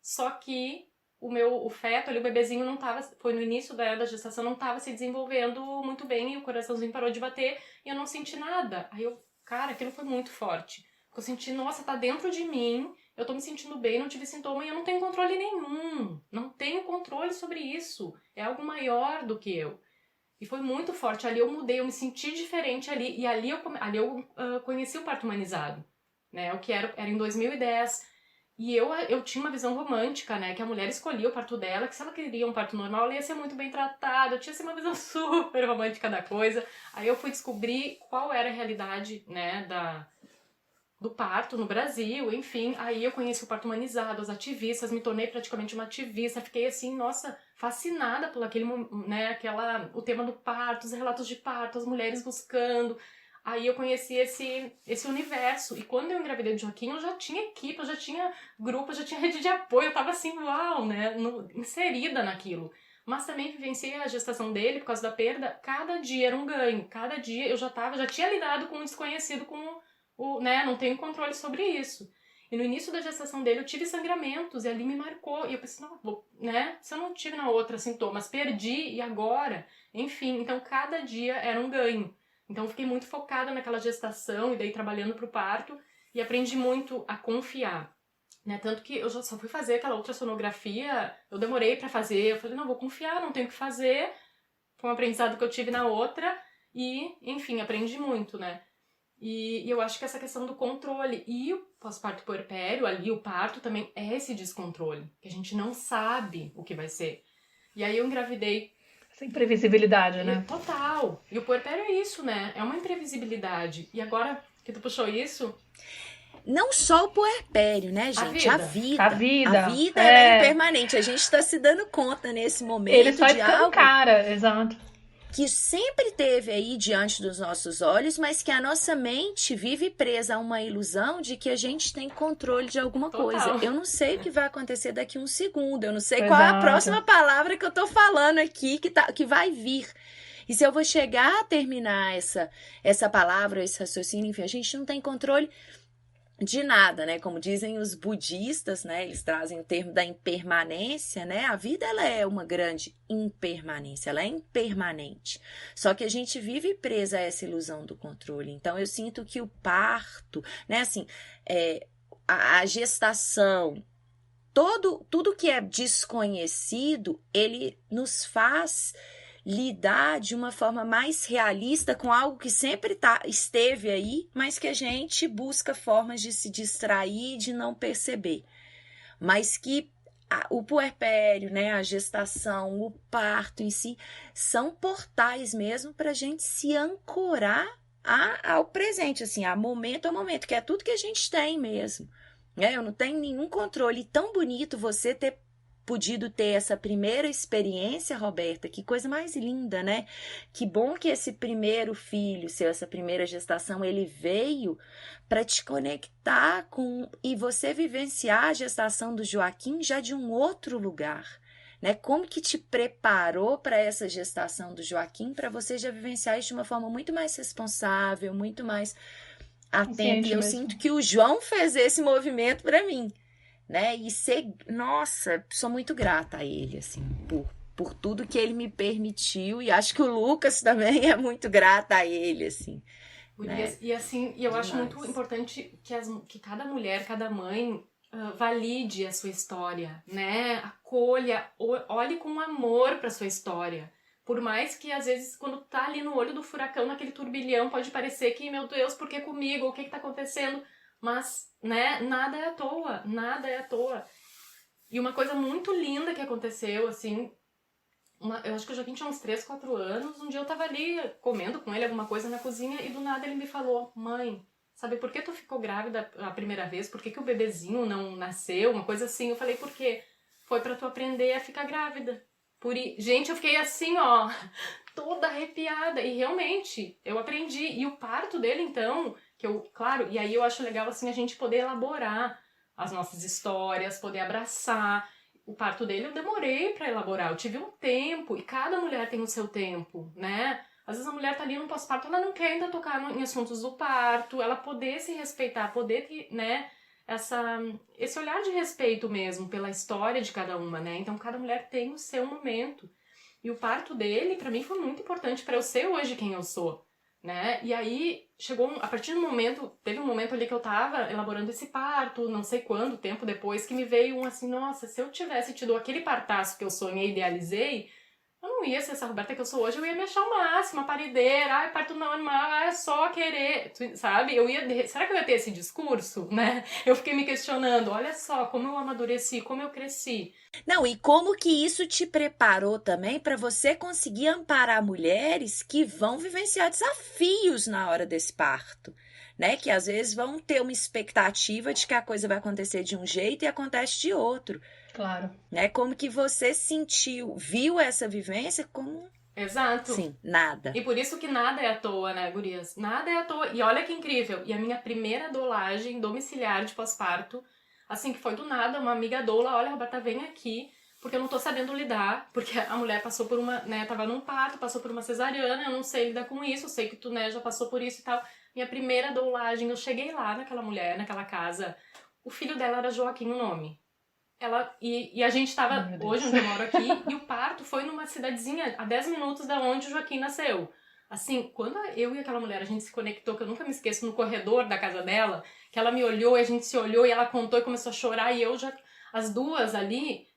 Speaker 3: só que o feto ali, o bebezinho não tava, foi no início da gestação, não tava se desenvolvendo muito bem, e o coraçãozinho parou de bater, e eu não senti nada. Aí cara, aquilo foi muito forte. Eu senti, nossa, tá dentro de mim, eu tô me sentindo bem, não tive sintoma, e eu não tenho controle nenhum. Não tenho controle sobre isso. É algo maior do que eu. E foi muito forte. Ali eu mudei, eu me senti diferente ali. E ali eu conheci o parto humanizado, né? O que era em 2010. E eu tinha uma visão romântica, né? Que a mulher escolhia o parto dela, que se ela queria um parto normal, ela ia ser muito bem tratada. Eu tinha assim, uma visão super romântica da coisa. Aí eu fui descobrir qual era a realidade, né? Do parto no Brasil, enfim. Aí eu conheci o parto humanizado, os ativistas, me tornei praticamente uma ativista. Fiquei assim, nossa, fascinada por aquele, né, o tema do parto, os relatos de parto, as mulheres buscando. Aí eu conheci esse universo. E quando eu engravidei de Joaquim, eu já tinha equipe, eu já tinha grupo, eu já tinha rede de apoio. Eu tava assim, uau, né, inserida naquilo. Mas também vivenciei a gestação dele por causa da perda. Cada dia era um ganho. Cada dia eu já tinha lidado com um desconhecido, né, não tenho controle sobre isso. E no início da gestação dele eu tive sangramentos e ali me marcou. E eu pensei, não, né, se eu não tive na outra sintomas, perdi e agora? Enfim, então cada dia era um ganho. Então eu fiquei muito focada naquela gestação e daí trabalhando pro parto e aprendi muito a confiar. Né, tanto que eu já só fui fazer aquela ultrassonografia, eu demorei pra fazer, eu falei, não, vou confiar, não tenho o que fazer. Foi um aprendizado que eu tive na outra e, enfim, aprendi muito, né. E eu acho que essa questão do controle e o pós-parto puerpério, ali o parto também é esse descontrole, que a gente não sabe o que vai ser. E aí eu engravidei.
Speaker 2: Essa imprevisibilidade, né?
Speaker 3: Total. E o puerpério é isso, né? É uma imprevisibilidade. E agora que tu puxou isso...
Speaker 1: Não só o puerpério, né, gente? A vida.
Speaker 2: A vida
Speaker 1: é impermanente. A gente tá se dando conta nesse momento.
Speaker 2: Ele só
Speaker 1: de algo
Speaker 2: escancara, exato.
Speaker 1: Que sempre teve aí diante dos nossos olhos, mas que a nossa mente vive presa a uma ilusão de que a gente tem controle de alguma coisa. Eu não sei o que vai acontecer daqui a um segundo, eu não sei qual é a próxima palavra que eu tô falando aqui que vai vir. E se eu vou chegar a terminar essa palavra, esse raciocínio, enfim, a gente não tem controle de nada, né? Como dizem os budistas, né? Eles trazem o termo da impermanência, né? A vida, ela é uma grande impermanência, ela é impermanente. Só que a gente vive presa a essa ilusão do controle. Então, eu sinto que o parto, né? Assim, a gestação, tudo que é desconhecido, ele nos faz lidar de uma forma mais realista com algo que sempre esteve aí, mas que a gente busca formas de se distrair, de não perceber. Mas que o puerpério, né, a gestação, o parto em si, são portais mesmo para a gente se ancorar ao presente, assim, a momento, que é tudo que a gente tem mesmo. Eu não tenho nenhum controle. Tão bonito você ter podido ter essa primeira experiência, Roberta, que coisa mais linda, né? Que bom que esse primeiro filho, essa primeira gestação, ele veio para te conectar com e você vivenciar a gestação do Joaquim já de um outro lugar, né? Como que te preparou para essa gestação do Joaquim para você já vivenciar isso de uma forma muito mais responsável, muito mais atenta. E eu sinto que o João fez esse movimento para mim. Né? E nossa, sou muito grata a ele, assim, por tudo que ele me permitiu, e acho que o Lucas também é muito grata a ele, assim. Né?
Speaker 3: E assim, eu acho muito importante que cada mulher, cada mãe valide a sua história, né? Acolha, olhe com amor para sua história. Por mais que, às vezes, quando tá ali no olho do furacão, naquele turbilhão, pode parecer que, meu Deus, por que comigo? O que tá acontecendo? Mas, né, nada é à toa, nada é à toa. E uma coisa muito linda que aconteceu, assim, eu acho que o Joaquim tinha uns 3, 4 anos, um dia eu tava ali comendo com ele alguma coisa na cozinha e do nada ele me falou: mãe, sabe por que tu ficou grávida a primeira vez? Por que o bebezinho não nasceu? Uma coisa assim. Eu falei: por quê? Foi pra tu aprender a ficar grávida. Gente, eu fiquei assim, ó, toda arrepiada. E realmente, eu aprendi. E o parto dele, então, claro, e aí eu acho legal, assim, a gente poder elaborar as nossas histórias, poder abraçar. O parto dele eu demorei pra elaborar, eu tive um tempo, e cada mulher tem o seu tempo, né? Às vezes a mulher tá ali no pós-parto, ela não quer ainda tocar em assuntos do parto, ela poder se respeitar, poder ter, né, esse olhar de respeito mesmo pela história de cada uma, né? Então cada mulher tem o seu momento. E o parto dele, pra mim, foi muito importante pra eu ser hoje quem eu sou, né? E aí chegou, a partir do momento, teve um momento ali que eu tava elaborando esse parto, não sei quando, tempo depois, que me veio assim, nossa, se eu tivesse tido aquele partaço que eu sonhei e idealizei, eu não ia ser essa Roberta que eu sou hoje, eu ia me achar o máximo, a parideira, ai, parto não animal, é só querer, sabe? Será que eu ia ter esse discurso, né? Eu fiquei me questionando, olha só, como eu amadureci, como eu cresci.
Speaker 1: Não, e como que isso te preparou também para você conseguir amparar mulheres que vão vivenciar desafios na hora desse parto, né? Que às vezes vão ter uma expectativa de que a coisa vai acontecer de um jeito e acontece de outro.
Speaker 2: Claro.
Speaker 1: Né? Como que você viu essa vivência como...
Speaker 3: Exato.
Speaker 1: Sim, nada.
Speaker 3: E por isso que nada é à toa, né, gurias? Nada é à toa. E olha que incrível. E a minha primeira dolagem domiciliar de pós-parto, assim, que foi do nada, uma amiga doula, olha, Roberta, vem aqui, porque eu não tô sabendo lidar, porque a mulher passou por uma, né, tava num parto, passou por uma cesariana, eu não sei lidar com isso, eu sei que tu, né, já passou por isso e tal. Minha primeira dolagem, eu cheguei lá naquela mulher, naquela casa, o filho dela era Joaquim o nome. E a gente tava, hoje onde eu moro aqui, e o parto foi numa cidadezinha a 10 minutos da onde o Joaquim nasceu. Assim, quando eu e aquela mulher, a gente se conectou, que eu nunca me esqueço, no corredor da casa dela, que ela me olhou e a gente se olhou e ela contou e começou a chorar, e eu já, as duas ali,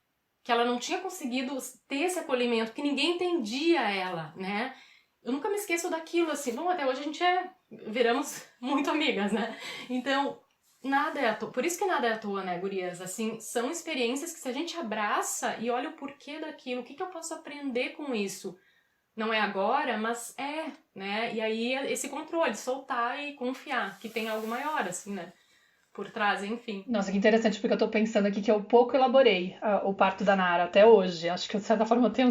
Speaker 3: que ela não tinha conseguido ter esse acolhimento, que ninguém entendia ela, né? Eu nunca me esqueço daquilo, assim, bom, até hoje a gente viramos muito amigas, né? Então... nada é à toa. Por isso que nada é à toa, né, gurias? Assim, são experiências que se a gente abraça e olha o porquê daquilo, o que eu posso aprender com isso? Não é agora, mas né? E aí esse controle, soltar e confiar que tem algo maior, assim, né? Por trás, enfim.
Speaker 2: Nossa, que interessante, porque eu tô pensando aqui que eu pouco elaborei o parto da Nara até hoje. Acho que, de certa forma, eu tenho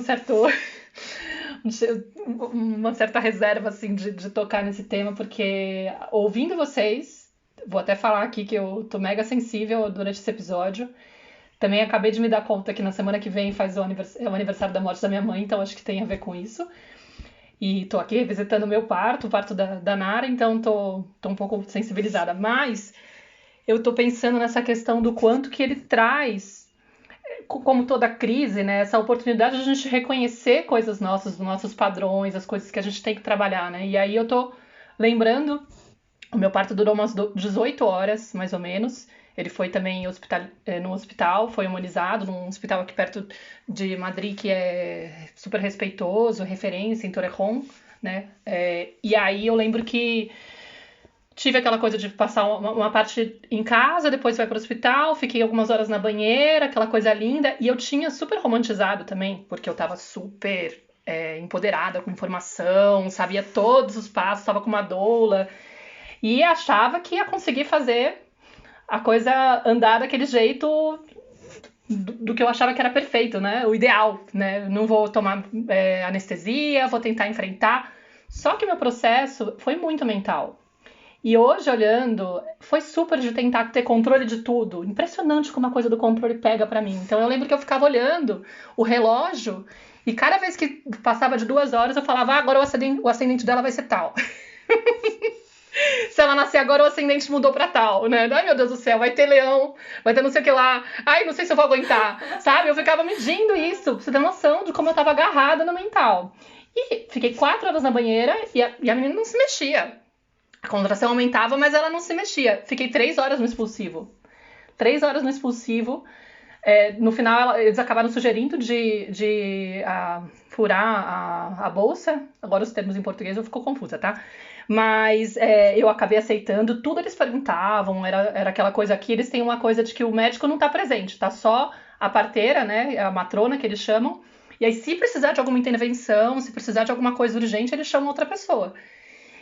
Speaker 2: uma certa reserva, assim, de tocar nesse tema, porque ouvindo vocês... Vou até falar aqui que eu tô mega sensível durante esse episódio. Também acabei de me dar conta que na semana que vem faz o aniversário da morte da minha mãe, então acho que tem a ver com isso. E tô aqui revisitando o meu parto, o parto da Nara, então tô um pouco sensibilizada. Mas eu tô pensando nessa questão do quanto que ele traz, como toda crise, né, essa oportunidade de a gente reconhecer coisas nossas, os nossos padrões, as coisas que a gente tem que trabalhar, né? E aí eu tô lembrando... O meu parto durou umas 18 horas, mais ou menos. Ele foi também no hospital, foi humanizado, num hospital aqui perto de Madrid, que é super respeitoso, referência em Torrejón, né? E aí eu lembro que tive aquela coisa de passar uma parte em casa, depois vai para o hospital, fiquei algumas horas na banheira, aquela coisa linda. E eu tinha super romantizado também, porque eu tava super empoderada com informação, sabia todos os passos, tava com uma doula. E achava que ia conseguir fazer a coisa andar daquele jeito do que eu achava que era perfeito, né? O ideal, né? Não vou tomar anestesia, vou tentar enfrentar. Só que meu processo foi muito mental. E hoje, olhando, foi super de tentar ter controle de tudo. Impressionante como a coisa do controle pega pra mim. Então eu lembro que eu ficava olhando o relógio e cada vez que passava de 2 horas eu falava, agora o ascendente dela vai ser tal. Se ela nascer agora, o ascendente mudou pra tal, né? Ai, meu Deus do céu, vai ter leão, vai ter não sei o que lá. Ai, não sei se eu vou aguentar, sabe? Eu ficava medindo isso, pra você ter noção de como eu tava agarrada no mental. E fiquei 4 horas na banheira e a menina não se mexia. A contração aumentava, mas ela não se mexia. Fiquei 3 horas no expulsivo. 3 horas no expulsivo. No final, eles acabaram sugerindo de furar a bolsa. Agora os termos em português eu fico confusa, tá? Mas eu acabei aceitando. Tudo eles perguntavam. Era aquela coisa aqui. Eles têm uma coisa de que o médico não tá presente. Tá só a parteira, né? A matrona, que eles chamam. E aí, se precisar de alguma intervenção, se precisar de alguma coisa urgente, eles chamam outra pessoa.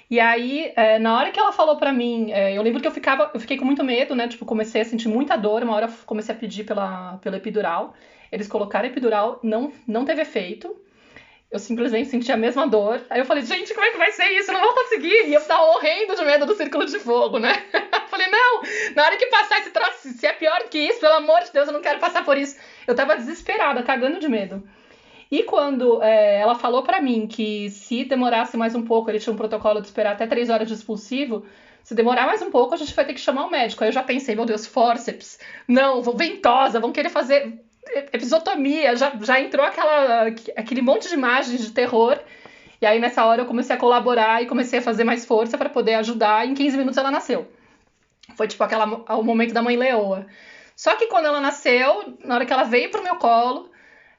Speaker 2: E aí, na hora que ela falou pra mim, eu lembro que eu fiquei com muito medo, né? Tipo, comecei a sentir muita dor. Uma hora eu comecei a pedir pela epidural. Eles colocaram a epidural, não teve efeito. Eu simplesmente senti a mesma dor. Aí eu falei, gente, como é que vai ser isso? Eu não vou conseguir. E eu tava morrendo de medo do círculo de fogo, né? Eu falei, não, na hora que passar esse troço, se é pior que isso, pelo amor de Deus, eu não quero passar por isso. Eu tava desesperada, cagando de medo. E quando ela falou pra mim que se demorasse mais um pouco, ele tinha um protocolo de esperar até 3 horas de expulsivo, se demorar mais um pouco, a gente vai ter que chamar o médico. Aí eu já pensei, meu Deus, fórceps, não, ventosa, vão querer fazer episiotomia, já entrou aquele monte de imagens de terror. E aí nessa hora eu comecei a colaborar e comecei a fazer mais força pra poder ajudar, e em 15 minutos ela nasceu. Foi tipo o momento da mãe leoa. Só que quando ela nasceu, na hora que ela veio pro meu colo,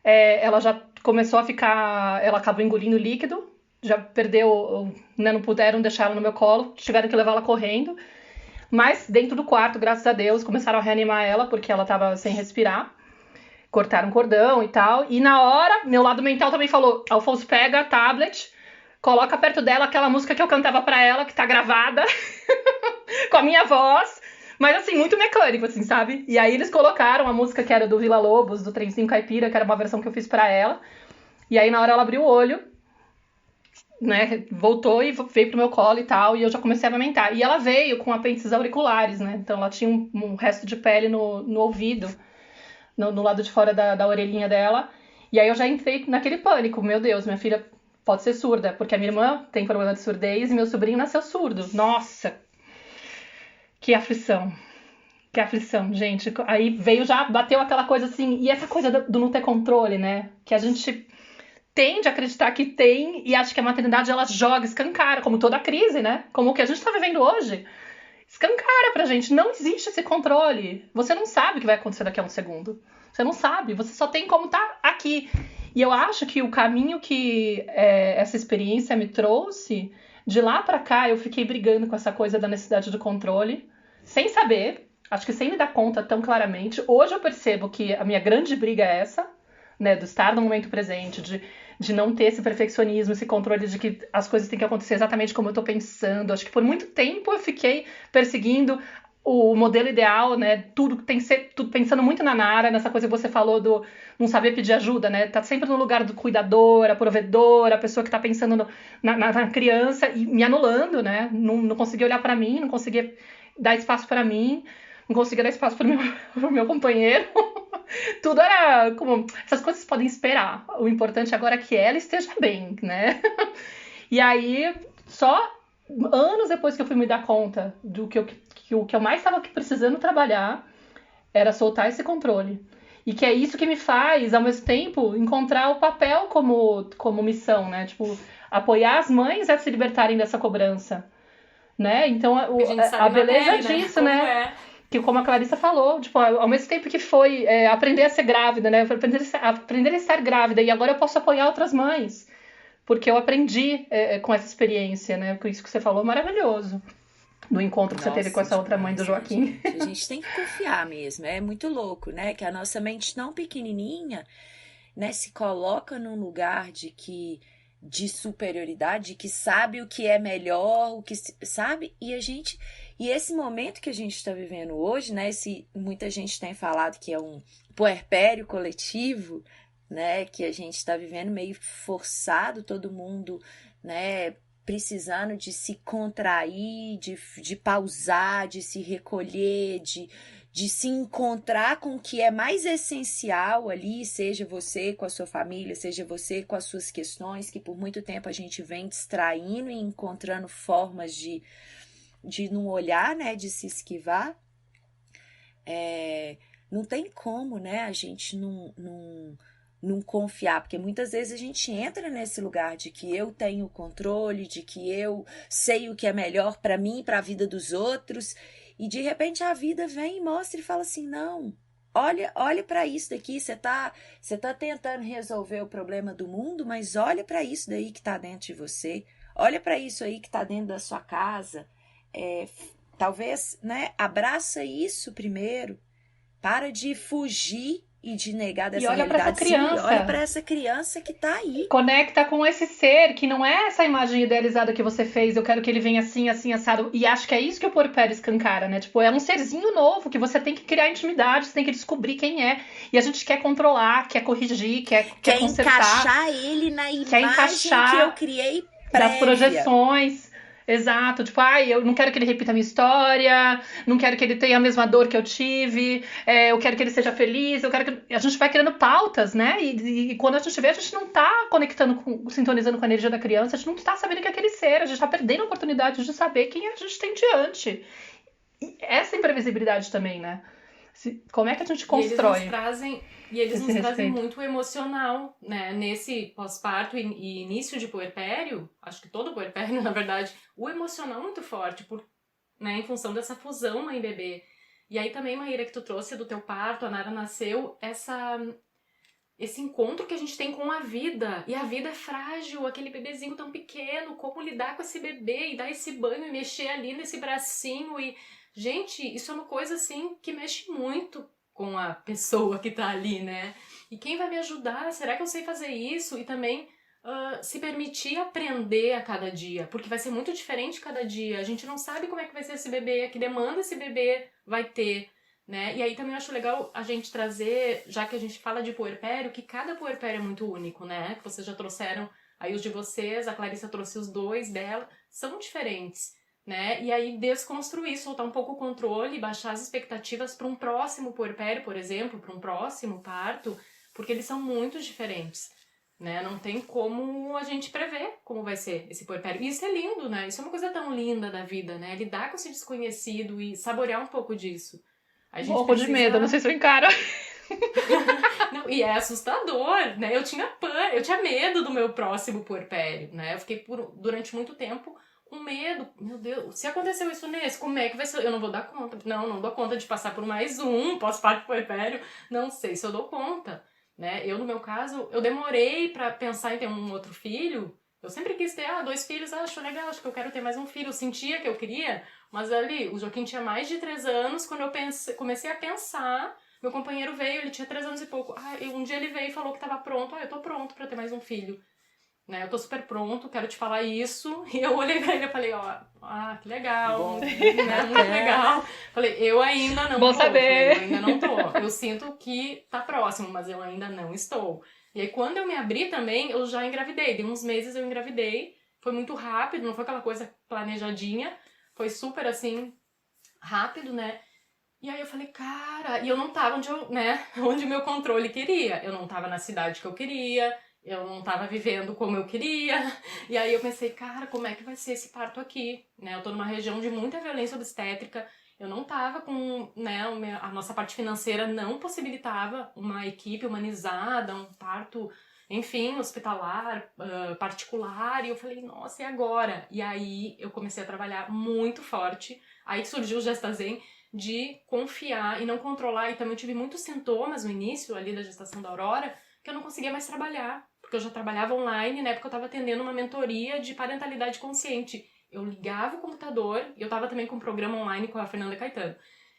Speaker 2: ela já começou a ficar... Ela acabou engolindo líquido, já perdeu... Né, não puderam deixar ela no meu colo, tiveram que levar ela correndo. Mas dentro do quarto, graças a Deus, começaram a reanimar ela, porque ela tava sem respirar. Cortaram cordão e tal. E na hora, meu lado mental também falou, Alfonso, pega a tablet, coloca perto dela aquela música que eu cantava pra ela, que tá gravada, com a minha voz... Mas, assim, muito mecânico, assim, sabe? E aí eles colocaram a música que era do Vila Lobos, do Trenzinho Caipira, que era uma versão que eu fiz pra ela. E aí, na hora, ela abriu o olho, né? Voltou e veio pro meu colo e tal. E eu já comecei a amamentar. E ela veio com apêndices auriculares, né? Então, ela tinha um resto de pele no ouvido, no lado de fora da orelhinha dela. E aí, eu já entrei naquele pânico. Meu Deus, minha filha pode ser surda. Porque a minha irmã tem problema de surdez e meu sobrinho nasceu surdo. Nossa! Que aflição, gente. Aí bateu aquela coisa assim, e essa coisa do não ter controle, né? Que a gente tende a acreditar que tem e acha que a maternidade ela joga, escancara, como toda crise, né? Como o que a gente tá vivendo hoje. Escancara pra gente, não existe esse controle. Você não sabe o que vai acontecer daqui a um segundo. Você não sabe, você só tem como tá aqui. E eu acho que o caminho que essa experiência me trouxe... De lá pra cá, eu fiquei brigando com essa coisa da necessidade do controle, sem saber, acho que sem me dar conta tão claramente. Hoje eu percebo que a minha grande briga é essa, né, do estar no momento presente, de não ter esse perfeccionismo, esse controle de que as coisas têm que acontecer exatamente como eu tô pensando. Acho que por muito tempo eu fiquei perseguindo o modelo ideal, né, tudo tem que ser, tudo pensando muito na Nara, nessa coisa que você falou do não saber pedir ajuda, né, tá sempre no lugar do cuidador, a provedora, a pessoa que tá pensando na criança e me anulando, né, não conseguia olhar pra mim, não conseguia dar espaço pra mim, não conseguia dar espaço pro meu companheiro, tudo era como, essas coisas podem esperar, o importante agora é que ela esteja bem, né, e aí só anos depois que eu fui me dar conta do que o que eu mais estava precisando trabalhar era soltar esse controle. E que é isso que me faz, ao mesmo tempo, encontrar o papel como missão, né? Tipo, apoiar as mães a se libertarem dessa cobrança, né? Então, a beleza disso, né? que como a Clarissa falou, tipo, ao mesmo tempo que foi aprender a ser grávida, né? Aprender a estar grávida, e agora eu posso apoiar outras mães, porque eu aprendi com essa experiência, né? Com isso que você falou, maravilhoso. Do encontro que você teve com
Speaker 1: Nossa,
Speaker 2: essa outra mãe do
Speaker 1: demais, né,
Speaker 2: Joaquim.
Speaker 1: gente? A gente tem que confiar mesmo. É muito louco, né? Que a nossa mente tão pequenininha, né, se coloca num lugar de superioridade, que sabe o que é melhor, o que sabe, e esse momento que a gente está vivendo hoje, né, muita gente tem falado que é um puerpério coletivo, né, que a gente está vivendo meio forçado, todo mundo, né, precisando de se contrair, de pausar, de se recolher, de se encontrar com o que é mais essencial ali, seja você com a sua família, seja você com as suas questões, que por muito tempo a gente vem distraindo e encontrando formas de não olhar, né, de se esquivar. Não tem como, né, a gente não confiar, porque muitas vezes a gente entra nesse lugar de que eu tenho o controle, de que eu sei o que é melhor para mim e para a vida dos outros, e de repente a vida vem e mostra e fala assim, não, olha para isso daqui, você tá tentando resolver o problema do mundo, mas olha para isso daí que tá dentro de você, olha para isso aí que tá dentro da sua casa, talvez, né, abraça isso primeiro, para de fugir e de negar dessa
Speaker 2: E olha para essa
Speaker 1: realidade. Sim, olha para
Speaker 2: criança.
Speaker 1: essa criança que tá aí.
Speaker 2: Conecta com esse ser, que não é essa imagem idealizada que você fez, eu quero que ele venha assim, assim, assado. E acho que é isso que o puerpério escancara, né? Tipo, é um serzinho novo que você tem que criar intimidade, você tem que descobrir quem é. E a gente quer controlar, quer corrigir, quer consertar.
Speaker 1: Encaixar ele na
Speaker 2: quer
Speaker 1: imagem
Speaker 2: encaixar
Speaker 1: que eu criei
Speaker 2: nas
Speaker 1: prévia.
Speaker 2: projeções. Exato, tipo, eu não quero que ele repita a minha história, não quero que ele tenha a mesma dor que eu tive, eu quero que ele seja feliz, eu quero que... A gente vai criando pautas, né? E quando a gente vê, a gente não tá sintonizando com a energia da criança, a gente não tá sabendo que é aquele ser, a gente tá perdendo a oportunidade de saber quem a gente tem diante. E essa imprevisibilidade também, né? Como é que a gente constrói?
Speaker 3: E eles nos trazem muito emocional, né? Nesse pós-parto e início de puerpério, acho que todo puerpério, na verdade, o emocional muito forte, né, em função dessa fusão mãe-bebê. E aí também, Maíra, que tu trouxe do teu parto, a Nara nasceu, esse encontro que a gente tem com a vida. E a vida é frágil, aquele bebezinho tão pequeno, como lidar com esse bebê e dar esse banho e mexer ali nesse bracinho e... Gente, isso é uma coisa, assim, que mexe muito com a pessoa que tá ali, né? E quem vai me ajudar? Será que eu sei fazer isso? E também se permitir aprender a cada dia, porque vai ser muito diferente cada dia. A gente não sabe como é que vai ser esse bebê, que demanda esse bebê vai ter, né? E aí também eu acho legal a gente trazer, já que a gente fala de puerpério, que cada puerpério é muito único, né? Que vocês já trouxeram aí os de vocês, a Clarissa trouxe os dois dela, são diferentes. Né? E aí desconstruir, soltar um pouco o controle, baixar as expectativas para um próximo puerpério, por exemplo, para um próximo parto, porque eles são muito diferentes, né? Não tem como a gente prever como vai ser esse puerpério. E isso é lindo, né? Isso é uma coisa tão linda da vida, né? Lidar com esse desconhecido e saborear um pouco disso. A gente
Speaker 2: Morro de medo, não sei se eu encaro.
Speaker 3: Não, e é assustador, né? Eu tinha medo do meu próximo puerpério, né? Eu fiquei durante muito tempo com medo, meu Deus, se aconteceu isso nesse, como é que vai ser? Eu não vou dar conta. Não dou conta de passar por mais um pós-parto puerpério, não sei se eu dou conta, né? Eu, no meu caso, eu demorei pra pensar em ter um outro filho. Eu sempre quis ter, 2 filhos, acho legal, acho que eu quero ter mais um filho. Eu sentia que eu queria, mas ali, o Joaquim tinha mais de 3 anos, quando eu comecei a pensar, meu companheiro veio, ele tinha 3 anos e pouco. Um dia ele veio e falou que tava pronto, eu tô pronto pra ter mais um filho. Né, eu tô super pronto, quero te falar isso. E eu olhei pra ele e falei, que legal,
Speaker 1: Bom,
Speaker 3: né, muito legal. Falei, eu ainda não
Speaker 2: Bom
Speaker 3: tô.
Speaker 2: saber.
Speaker 3: Falei, eu ainda não tô. Eu sinto que tá próximo, mas eu ainda não estou. E aí, quando eu me abri também, eu já engravidei. De uns meses eu engravidei. Foi muito rápido, não foi aquela coisa planejadinha. Foi super, assim, rápido, né? E aí eu falei, cara... E eu não tava onde o meu controle queria. Eu não tava na cidade que eu queria... Eu não tava vivendo como eu queria. E aí eu pensei, cara, como é que vai ser esse parto aqui? Né? Eu tô numa região de muita violência obstétrica. Eu não tava com... Né, a nossa parte financeira não possibilitava uma equipe humanizada, um parto, enfim, hospitalar, particular. E eu falei, nossa, e agora? E aí eu comecei a trabalhar muito forte. Aí surgiu o Gestazen. de confiar e não controlar. E também eu tive muitos sintomas no início ali da gestação da Aurora, que eu não conseguia mais trabalhar, porque eu já trabalhava online, né, porque eu estava atendendo uma mentoria de parentalidade consciente. Eu ligava o computador, e eu estava também com um programa online com a Fernanda Caetano.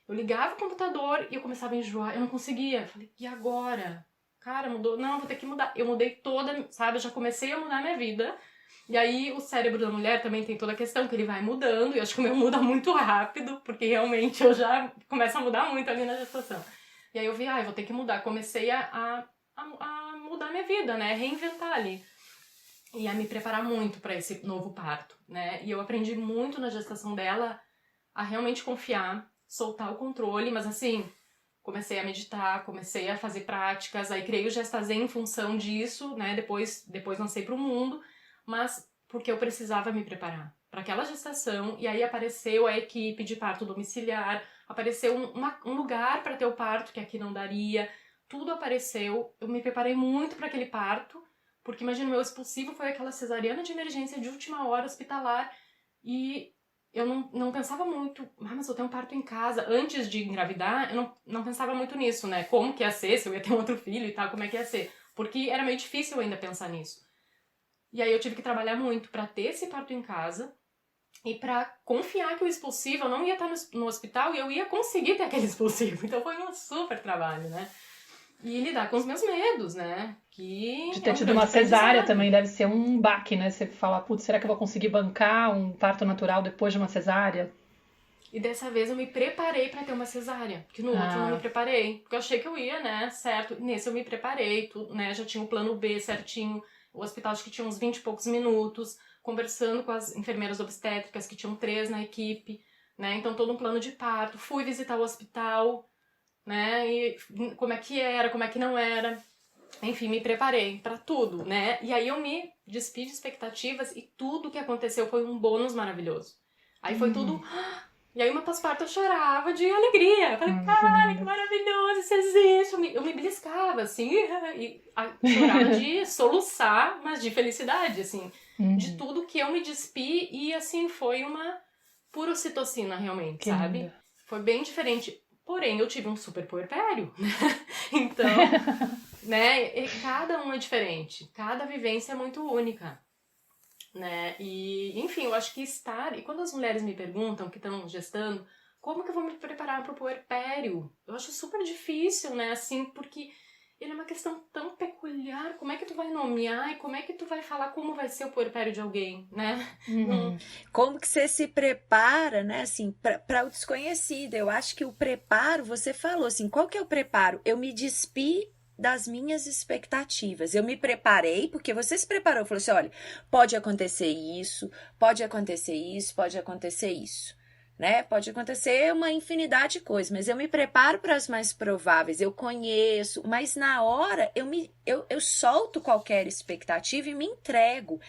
Speaker 3: Eu ligava o computador e eu começava a enjoar, eu não conseguia. Eu falei, e agora? Cara, mudou? Não, vou ter que mudar. Eu mudei toda, sabe, eu já comecei a mudar minha vida. E aí o cérebro da mulher também tem toda a questão que ele vai mudando, e eu acho que o meu muda muito rápido, porque realmente eu já começo a mudar muito ali na gestação. E aí eu vi, eu vou ter que mudar. Comecei a mudar minha vida, né, reinventar ali. E a me preparar muito para esse novo parto, né, e eu aprendi muito na gestação dela a realmente confiar, soltar o controle, mas assim, comecei a meditar, comecei a fazer práticas, aí criei o Gestazen em função disso, né, depois lancei pro mundo, mas porque eu precisava me preparar para aquela gestação, e aí apareceu a equipe de parto domiciliar, apareceu um lugar para ter o parto que aqui não daria, tudo apareceu, eu me preparei muito para aquele parto, porque imagina, o meu expulsivo foi aquela cesariana de emergência de última hora hospitalar, e eu não pensava muito, mas eu tenho um parto em casa. Antes de engravidar, eu não pensava muito nisso, né? Como que ia ser, se eu ia ter um outro filho e tal, como é que ia ser. Porque era meio difícil ainda pensar nisso. E aí eu tive que trabalhar muito pra ter esse parto em casa e pra confiar que o expulsivo, eu não ia estar no hospital e eu ia conseguir ter aquele expulsivo. Então foi um super trabalho, né? E lidar com os meus medos, né?
Speaker 2: De ter tido uma cesárea também deve ser um baque, né? Você fala, putz, será que eu vou conseguir bancar um parto natural depois de uma cesárea?
Speaker 3: E dessa vez eu me preparei pra ter uma cesárea, porque no outro eu não me preparei. Porque eu achei que eu ia, né, certo. Nesse eu me preparei, né, já tinha o plano B certinho. O hospital acho que tinha uns 20 e poucos minutos, conversando com as enfermeiras obstétricas, que tinham 3 na equipe, né, então todo um plano de parto. Fui visitar o hospital, né, e como é que era, como é que não era. Enfim, me preparei pra tudo, né, e aí eu me despi de expectativas e tudo que aconteceu foi um bônus maravilhoso. Aí foi tudo... E aí, meu pós-parto, eu chorava de alegria. Eu falei, caralho, que maravilhoso, isso existe. Eu me beliscava, assim, e chorava de soluçar, mas de felicidade, assim. De tudo que eu me despi e, assim, foi uma pura ocitocina, realmente,
Speaker 2: Que
Speaker 3: sabe?
Speaker 2: lindo.
Speaker 3: Foi bem diferente. Porém, eu tive um super puerpério, né? Então, né, cada um é diferente. Cada vivência é muito única. Né? E, enfim, eu acho que e quando as mulheres me perguntam que estão gestando, como que eu vou me preparar para o puerpério? Eu acho super difícil, né, assim, porque ele é uma questão tão peculiar, como é que tu vai nomear e como é que tu vai falar como vai ser o puerpério de alguém, né?
Speaker 1: Como que você se prepara, né, assim, para o desconhecido? Eu acho que o preparo, você falou assim, qual que é o preparo? Eu me despi das minhas expectativas. Eu me preparei, porque você se preparou, falou assim, olha, pode acontecer isso, pode acontecer isso, pode acontecer isso, né? Pode acontecer uma infinidade de coisas, mas eu me preparo para as mais prováveis, eu conheço, mas na hora eu solto qualquer expectativa e me entrego.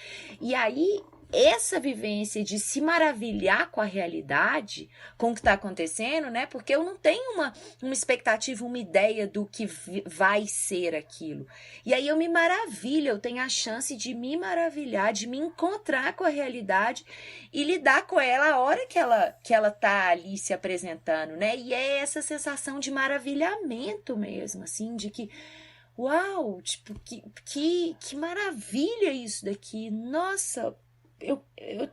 Speaker 1: E aí essa vivência de se maravilhar com a realidade, com o que está acontecendo, né? Porque eu não tenho uma expectativa, uma ideia do que vai ser aquilo. E aí eu me maravilho, eu tenho a chance de me maravilhar, de me encontrar com a realidade e lidar com ela a hora que ela tá ali se apresentando, né? E é essa sensação de maravilhamento mesmo, assim, de que uau, tipo, que maravilha isso daqui, nossa.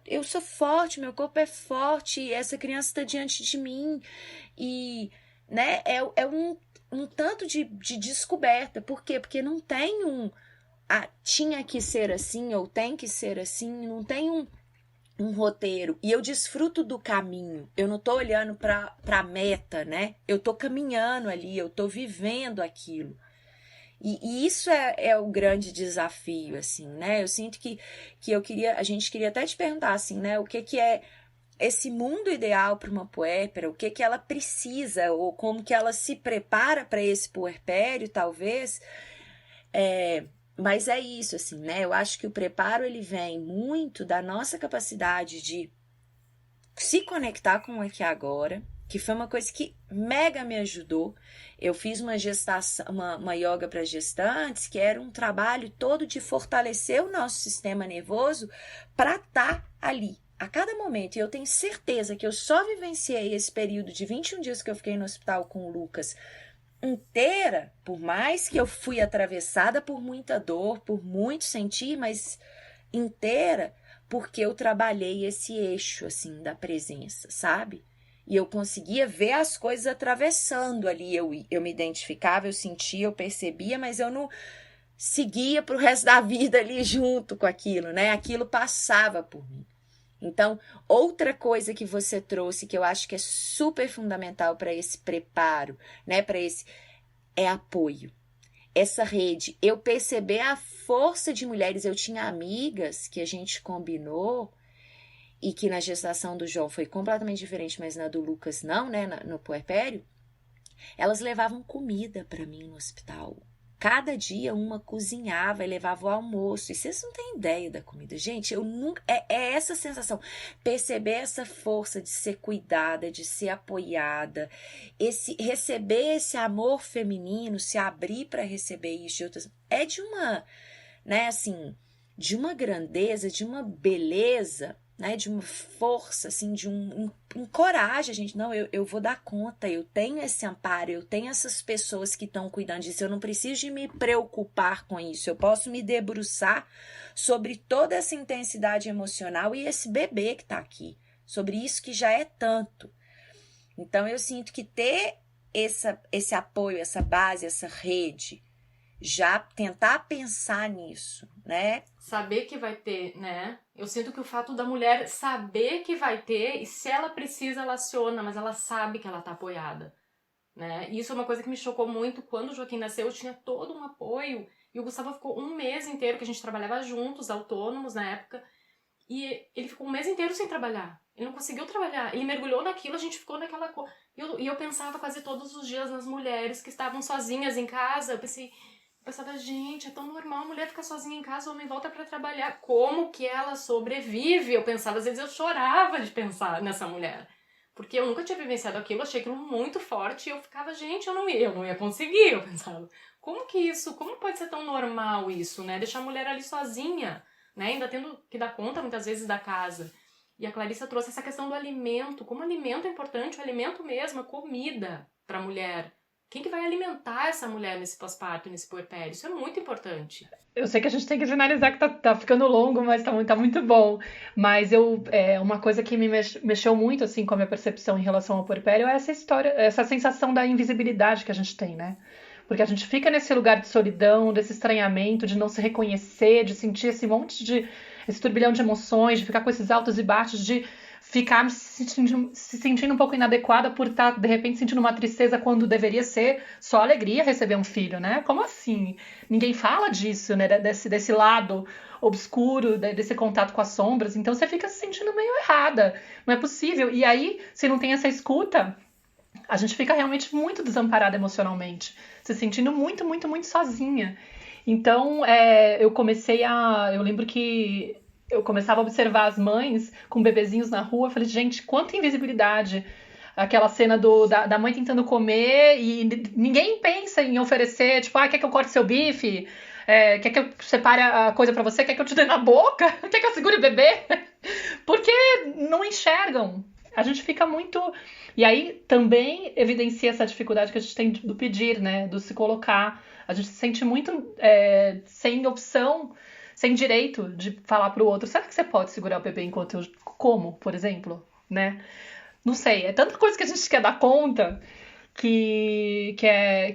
Speaker 1: Eu sou forte, meu corpo é forte, essa criança está diante de mim e, né, é um tanto de descoberta. Por quê? Porque não tem tinha que ser assim ou tem que ser assim, não tem um roteiro. E eu desfruto do caminho, eu não tô olhando para a meta, né? Eu tô caminhando ali, eu tô vivendo aquilo. E isso é o grande desafio, assim, né? Eu sinto que a gente queria até te perguntar, assim, né? O que é esse mundo ideal para uma puérpera? O que ela precisa? Ou como que ela se prepara para esse puerpério, talvez? Mas é isso, assim, né? Eu acho que o preparo, ele vem muito da nossa capacidade de se conectar com o aqui e agora, que foi uma coisa que mega me ajudou. Eu fiz uma gestação, uma yoga para gestantes, que era um trabalho todo de fortalecer o nosso sistema nervoso para estar ali, a cada momento, e eu tenho certeza que eu só vivenciei esse período de 21 dias que eu fiquei no hospital com o Lucas inteira, por mais que eu fui atravessada por muita dor, por muito sentir, mas inteira, porque eu trabalhei esse eixo, assim, da presença, sabe? E eu conseguia ver as coisas atravessando ali, eu me identificava, eu sentia, eu percebia, mas eu não seguia pro resto da vida ali junto com aquilo, né? Aquilo passava por mim. Então, outra coisa que você trouxe que eu acho que é super fundamental para esse preparo, né, para esse é apoio. Essa rede, eu perceber a força de mulheres, eu tinha amigas que a gente combinou e que na gestação do João foi completamente diferente, mas na do Lucas não, né, no puerpério, elas levavam comida para mim no hospital. Cada dia uma cozinhava e levava o almoço. E vocês não têm ideia da comida. Gente, eu nunca. É essa sensação. Perceber essa força de ser cuidada, de ser apoiada. Receber esse amor feminino, se abrir para receber isso de outras. É de uma, né, assim, de uma grandeza, de uma beleza, né, de uma força, assim, de um coragem, gente. Não, eu vou dar conta, eu tenho esse amparo, eu tenho essas pessoas que estão cuidando disso, eu não preciso de me preocupar com isso, eu posso me debruçar sobre toda essa intensidade emocional e esse bebê que está aqui, sobre isso que já é tanto. Então, eu sinto que ter esse apoio, essa base, essa rede, já tentar pensar nisso, né?
Speaker 3: Saber que vai ter, né? Eu sinto que o fato da mulher saber que vai ter, e se ela precisa, ela aciona, mas ela sabe que ela tá apoiada, né? E isso é uma coisa que me chocou muito. Quando o Joaquim nasceu, eu tinha todo um apoio, e o Gustavo ficou um mês inteiro, que a gente trabalhava juntos, autônomos na época, e ele ficou um mês inteiro sem trabalhar. Ele não conseguiu trabalhar, ele mergulhou naquilo, a gente ficou naquela coisa. E eu pensava quase todos os dias nas mulheres que estavam sozinhas em casa. Eu pensava, gente, é tão normal a mulher ficar sozinha em casa, o homem volta pra trabalhar. Como que ela sobrevive? Eu pensava, às vezes eu chorava de pensar nessa mulher. Porque eu nunca tinha vivenciado aquilo, achei aquilo muito forte e eu ficava, gente, eu não ia conseguir. Eu pensava, como pode ser tão normal isso, né? Deixar a mulher ali sozinha, né? Ainda tendo que dar conta muitas vezes da casa. E a Clarissa trouxe essa questão do alimento, como alimento é importante, o alimento mesmo, a comida pra mulher. Quem que vai alimentar essa mulher nesse pós-parto, nesse puerpério? Isso é muito importante.
Speaker 2: Eu sei que a gente tem que finalizar, que tá ficando longo, mas tá muito bom. Mas uma coisa que me mexeu muito, assim, com a minha percepção em relação ao puerpério é essa história, essa sensação da invisibilidade que a gente tem, né? Porque a gente fica nesse lugar de solidão, desse estranhamento, de não se reconhecer, de sentir esse turbilhão de emoções, de ficar com esses altos e baixos, de ficar se sentindo um pouco inadequada por estar, de repente, sentindo uma tristeza quando deveria ser só alegria receber um filho, né? Como assim? Ninguém fala disso, né? Desse lado obscuro, desse contato com as sombras. Então você fica se sentindo meio errada. Não é possível. E aí, se não tem essa escuta, a gente fica realmente muito desamparada emocionalmente, se sentindo muito, muito, muito sozinha. Então, eu lembro que eu começava a observar as mães com bebezinhos na rua, falei, gente, quanta invisibilidade. Aquela cena da mãe tentando comer e ninguém pensa em oferecer, tipo, quer que eu corte seu bife? Quer que eu separe a coisa pra você? Quer que eu te dê na boca? Quer que eu segure o bebê? Porque não enxergam. A gente fica muito... E aí também evidencia essa dificuldade que a gente tem do pedir, né? Do se colocar. A gente se sente muito sem opção, sem direito de falar pro outro, será que você pode segurar o bebê enquanto eu como, por exemplo? Né? Não sei, é tanta coisa que a gente quer dar conta que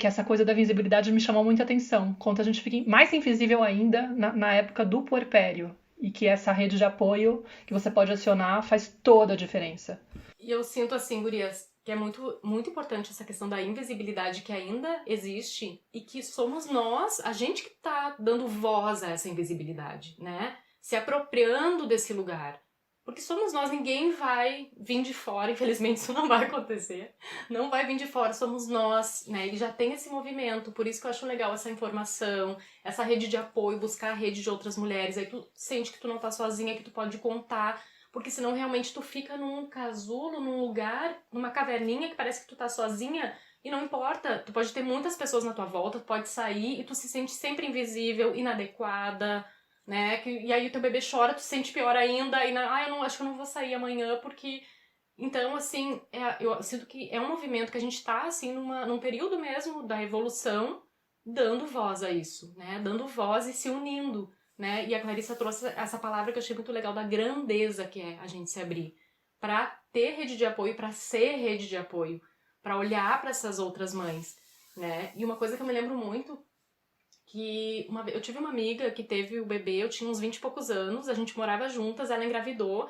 Speaker 2: essa coisa da visibilidade me chamou muita atenção. Quanto a gente fica mais invisível ainda na época do puerpério. E que essa rede de apoio que você pode acionar faz toda a diferença.
Speaker 3: E eu sinto assim, gurias, que é muito, muito importante essa questão da invisibilidade que ainda existe e que somos nós, a gente que tá dando voz a essa invisibilidade, né? Se apropriando desse lugar. Porque somos nós, ninguém vai vir de fora, infelizmente isso não vai acontecer. Não vai vir de fora, somos nós, né? Ele já tem esse movimento, por isso que eu acho legal essa informação, essa rede de apoio, buscar a rede de outras mulheres. Aí tu sente que tu não tá sozinha, que tu pode contar, porque senão realmente tu fica num casulo, num lugar, numa caverninha que parece que tu tá sozinha e não importa. Tu pode ter muitas pessoas na tua volta, tu pode sair e tu se sente sempre invisível, inadequada, né? E aí o teu bebê chora, tu se sente pior ainda, e acho que eu não vou sair amanhã porque... Então, assim, eu sinto que é um movimento que a gente tá, assim, num período mesmo da evolução, dando voz a isso, né? Dando voz e se unindo, né? E a Clarissa trouxe essa palavra que eu achei muito legal, da grandeza que é a gente se abrir para ter rede de apoio, para ser rede de apoio, para olhar para essas outras mães, né? E uma coisa que eu me lembro muito, que eu tive uma amiga que teve o bebê, eu tinha uns 20 e poucos anos, a gente morava juntas, ela engravidou,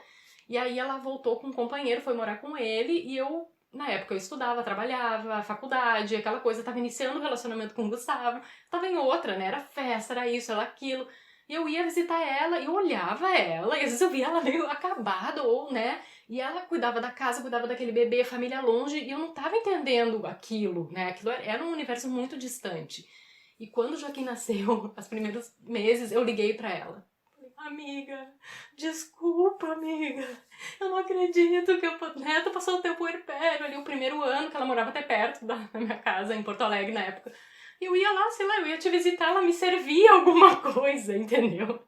Speaker 3: e aí ela voltou com um companheiro, foi morar com ele, e eu, na época, eu estudava, trabalhava, faculdade, aquela coisa, tava iniciando o relacionamento com o Gustavo, tava em outra, né? Era festa, era isso, era aquilo. E eu ia visitar ela, e eu olhava ela, e às vezes eu via ela meio acabada, ou, né? E ela cuidava da casa, cuidava daquele bebê, família longe, e eu não tava entendendo aquilo, né? Aquilo era um universo muito distante. E quando o Joaquim nasceu, os primeiros meses, eu liguei pra ela. Amiga, desculpa, amiga. Eu não acredito que tu passou o teu puerpério ali, o primeiro ano, que ela morava até perto da minha casa, em Porto Alegre, na época. E eu ia lá, sei lá, eu ia te visitar, ela me servia alguma coisa, entendeu?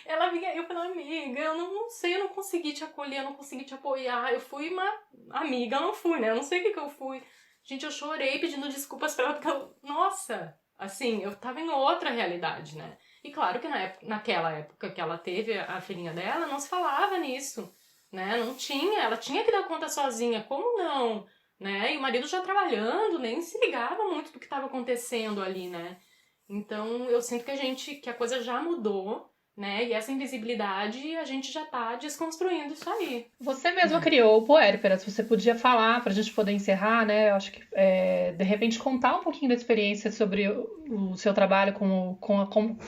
Speaker 3: Ela vinha, eu falei, amiga, eu não sei, eu não consegui te acolher, eu não consegui te apoiar. Eu fui uma amiga, eu não fui, né? Eu não sei o que eu fui. Gente, eu chorei pedindo desculpas pra ela, porque nossa, assim, eu tava em outra realidade, né? E claro que naquela época que ela teve a filhinha dela, não se falava nisso, né? Não tinha, ela tinha que dar conta sozinha, como não? Né? E o marido já trabalhando, nem se ligava muito do que estava acontecendo ali, né? Então eu sinto que a coisa já mudou, né? E essa invisibilidade, a gente já tá desconstruindo isso aí.
Speaker 2: Você mesma criou o Puérperas, você podia falar pra gente poder encerrar, né? Eu acho que de repente contar um pouquinho da experiência sobre o seu trabalho como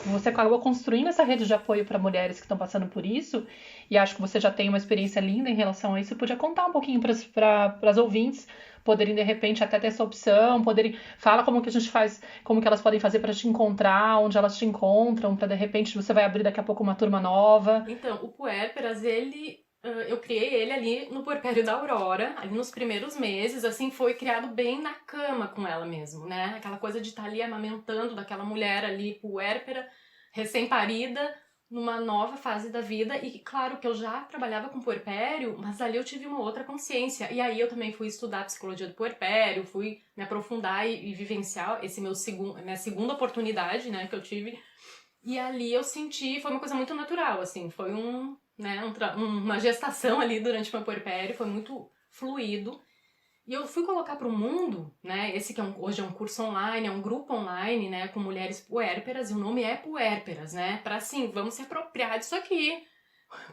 Speaker 2: você acabou construindo essa rede de apoio para mulheres que estão passando por isso, e acho que você já tem uma experiência linda em relação a isso. Você podia contar um pouquinho para as ouvintes poderem de repente até ter essa opção, fala como que a gente faz, como que elas podem fazer para te encontrar, onde elas te encontram, para de repente você vai abrir daqui a pouco uma turma nova.
Speaker 3: Então, o Puérperas, eu criei ele ali no puerpério da Aurora, ali nos primeiros meses, assim, foi criado bem na cama com ela mesmo, né? Aquela coisa de estar ali amamentando daquela mulher ali, puérpera, recém-parida, numa nova fase da vida. E claro que eu já trabalhava com puerpério, mas ali eu tive uma outra consciência. E aí eu também fui estudar psicologia do puerpério, fui me aprofundar e vivenciar minha segunda oportunidade, né, que eu tive. E ali eu senti, foi uma coisa muito natural, assim, foi uma gestação ali durante o meu puerpério, foi muito fluido. E eu fui colocar para o mundo, né, esse que hoje é um curso online, é um grupo online, né, com mulheres puérperas, e o nome é Puérperas, né, para assim, vamos se apropriar disso aqui,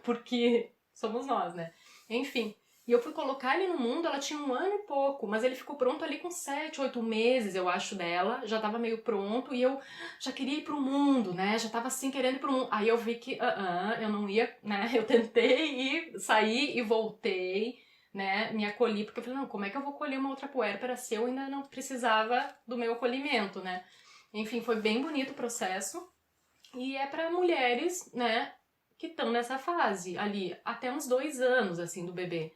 Speaker 3: porque somos nós, né. Enfim, e eu fui colocar ele no mundo, ela tinha 1 ano e pouco, mas ele ficou pronto ali com 7, 8 meses, eu acho, dela, já tava meio pronto, e eu já queria ir pro mundo, né, já tava assim, querendo ir pro mundo. Aí eu vi que, eu não ia, né, eu tentei ir, sair e voltei, né, me acolhi, porque eu falei, não, como é que eu vou colher uma outra puérpera se eu ainda não precisava do meu acolhimento, né. Enfim, foi bem bonito o processo, e é para mulheres, né, que estão nessa fase ali, até uns 2 anos, assim, do bebê,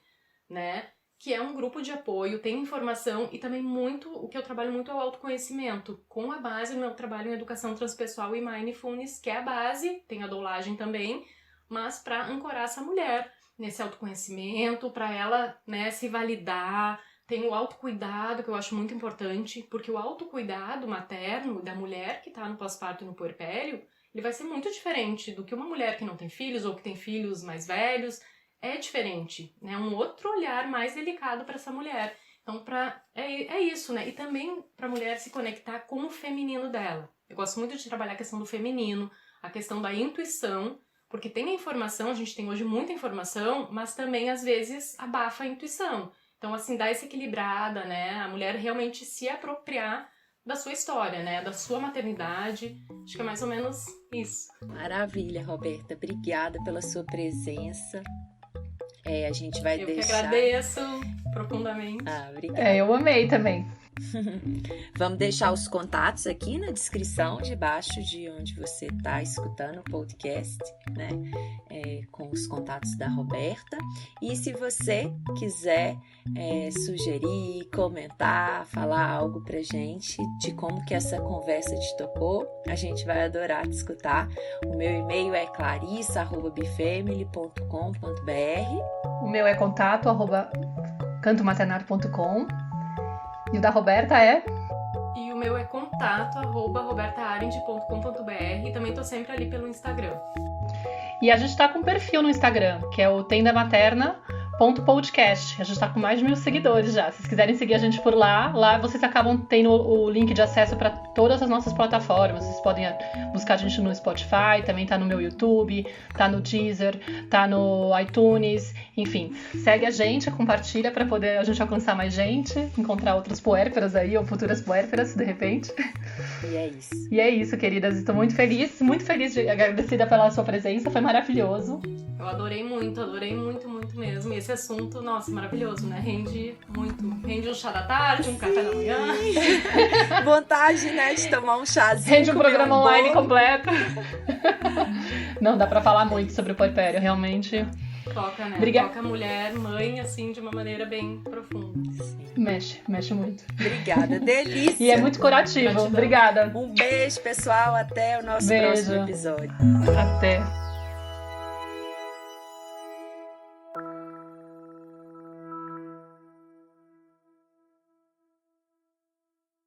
Speaker 3: né, que é um grupo de apoio, tem informação e também o que eu trabalho muito é o autoconhecimento, com a base do meu trabalho em educação transpessoal e mindfulness, que é a base, tem a doulagem também, mas para ancorar essa mulher nesse autoconhecimento, para ela, né, se validar. Tem o autocuidado, que eu acho muito importante, porque o autocuidado materno da mulher que está no pós-parto e no puerpério, ele vai ser muito diferente do que uma mulher que não tem filhos ou que tem filhos mais velhos. É diferente, né? Um outro olhar mais delicado para essa mulher. Então, é isso, né? E também para a mulher se conectar com o feminino dela. Eu gosto muito de trabalhar a questão do feminino, a questão da intuição, porque tem a informação, a gente tem hoje muita informação, mas também, às vezes, abafa a intuição. Então, assim, dá essa equilibrada, né? A mulher realmente se apropriar da sua história, né? Da sua maternidade. Acho que é mais ou menos isso.
Speaker 1: Maravilha, Roberta. Obrigada pela sua presença. A gente vai
Speaker 3: Eu
Speaker 1: deixar...
Speaker 3: que agradeço profundamente.
Speaker 1: Obrigada.
Speaker 2: Eu amei também.
Speaker 1: Vamos deixar os contatos aqui na descrição, debaixo de onde você está escutando o podcast, né? Com os contatos da Roberta. E se você quiser sugerir, comentar, falar algo pra gente de como que essa conversa te tocou, a gente vai adorar te escutar. O meu e-mail é clarissa@bifamily.com.br.
Speaker 2: O meu é contato@cantomaternar.com. E o da Roberta é?
Speaker 3: E o meu é contato@robertaarend.com.br. E também tô sempre ali pelo Instagram.
Speaker 2: E a gente tá com um perfil no Instagram, que é o tendamaterna.podcast. A gente tá com mais de 1.000 seguidores já. Se vocês quiserem seguir a gente por lá, vocês acabam tendo o link de acesso para todas as nossas plataformas. Vocês podem buscar a gente no Spotify, também tá no meu YouTube, tá no Deezer, tá no iTunes. Enfim, segue a gente, compartilha para poder a gente alcançar mais gente, encontrar outras puérperas aí, ou futuras puérperas, de repente.
Speaker 1: E é isso.
Speaker 2: E é isso, queridas. Estou muito feliz e agradecida pela sua presença. Foi maravilhoso.
Speaker 3: Eu adorei muito mesmo. E esse assunto, nossa, maravilhoso, né? Rende muito. Rende um chá da tarde, um café da manhã.
Speaker 1: Vontade, né, de tomar um chazinho.
Speaker 2: Rende um programa online completo. Não, dá pra falar muito sobre o puerpério, realmente.
Speaker 3: Toca, né? Toca a mulher, mãe, assim, de uma maneira bem profunda.
Speaker 2: Mexe muito.
Speaker 1: Obrigada, delícia.
Speaker 2: E é muito curativo. Obrigada.
Speaker 1: Um beijo, pessoal. Até o nosso próximo episódio.
Speaker 2: Até.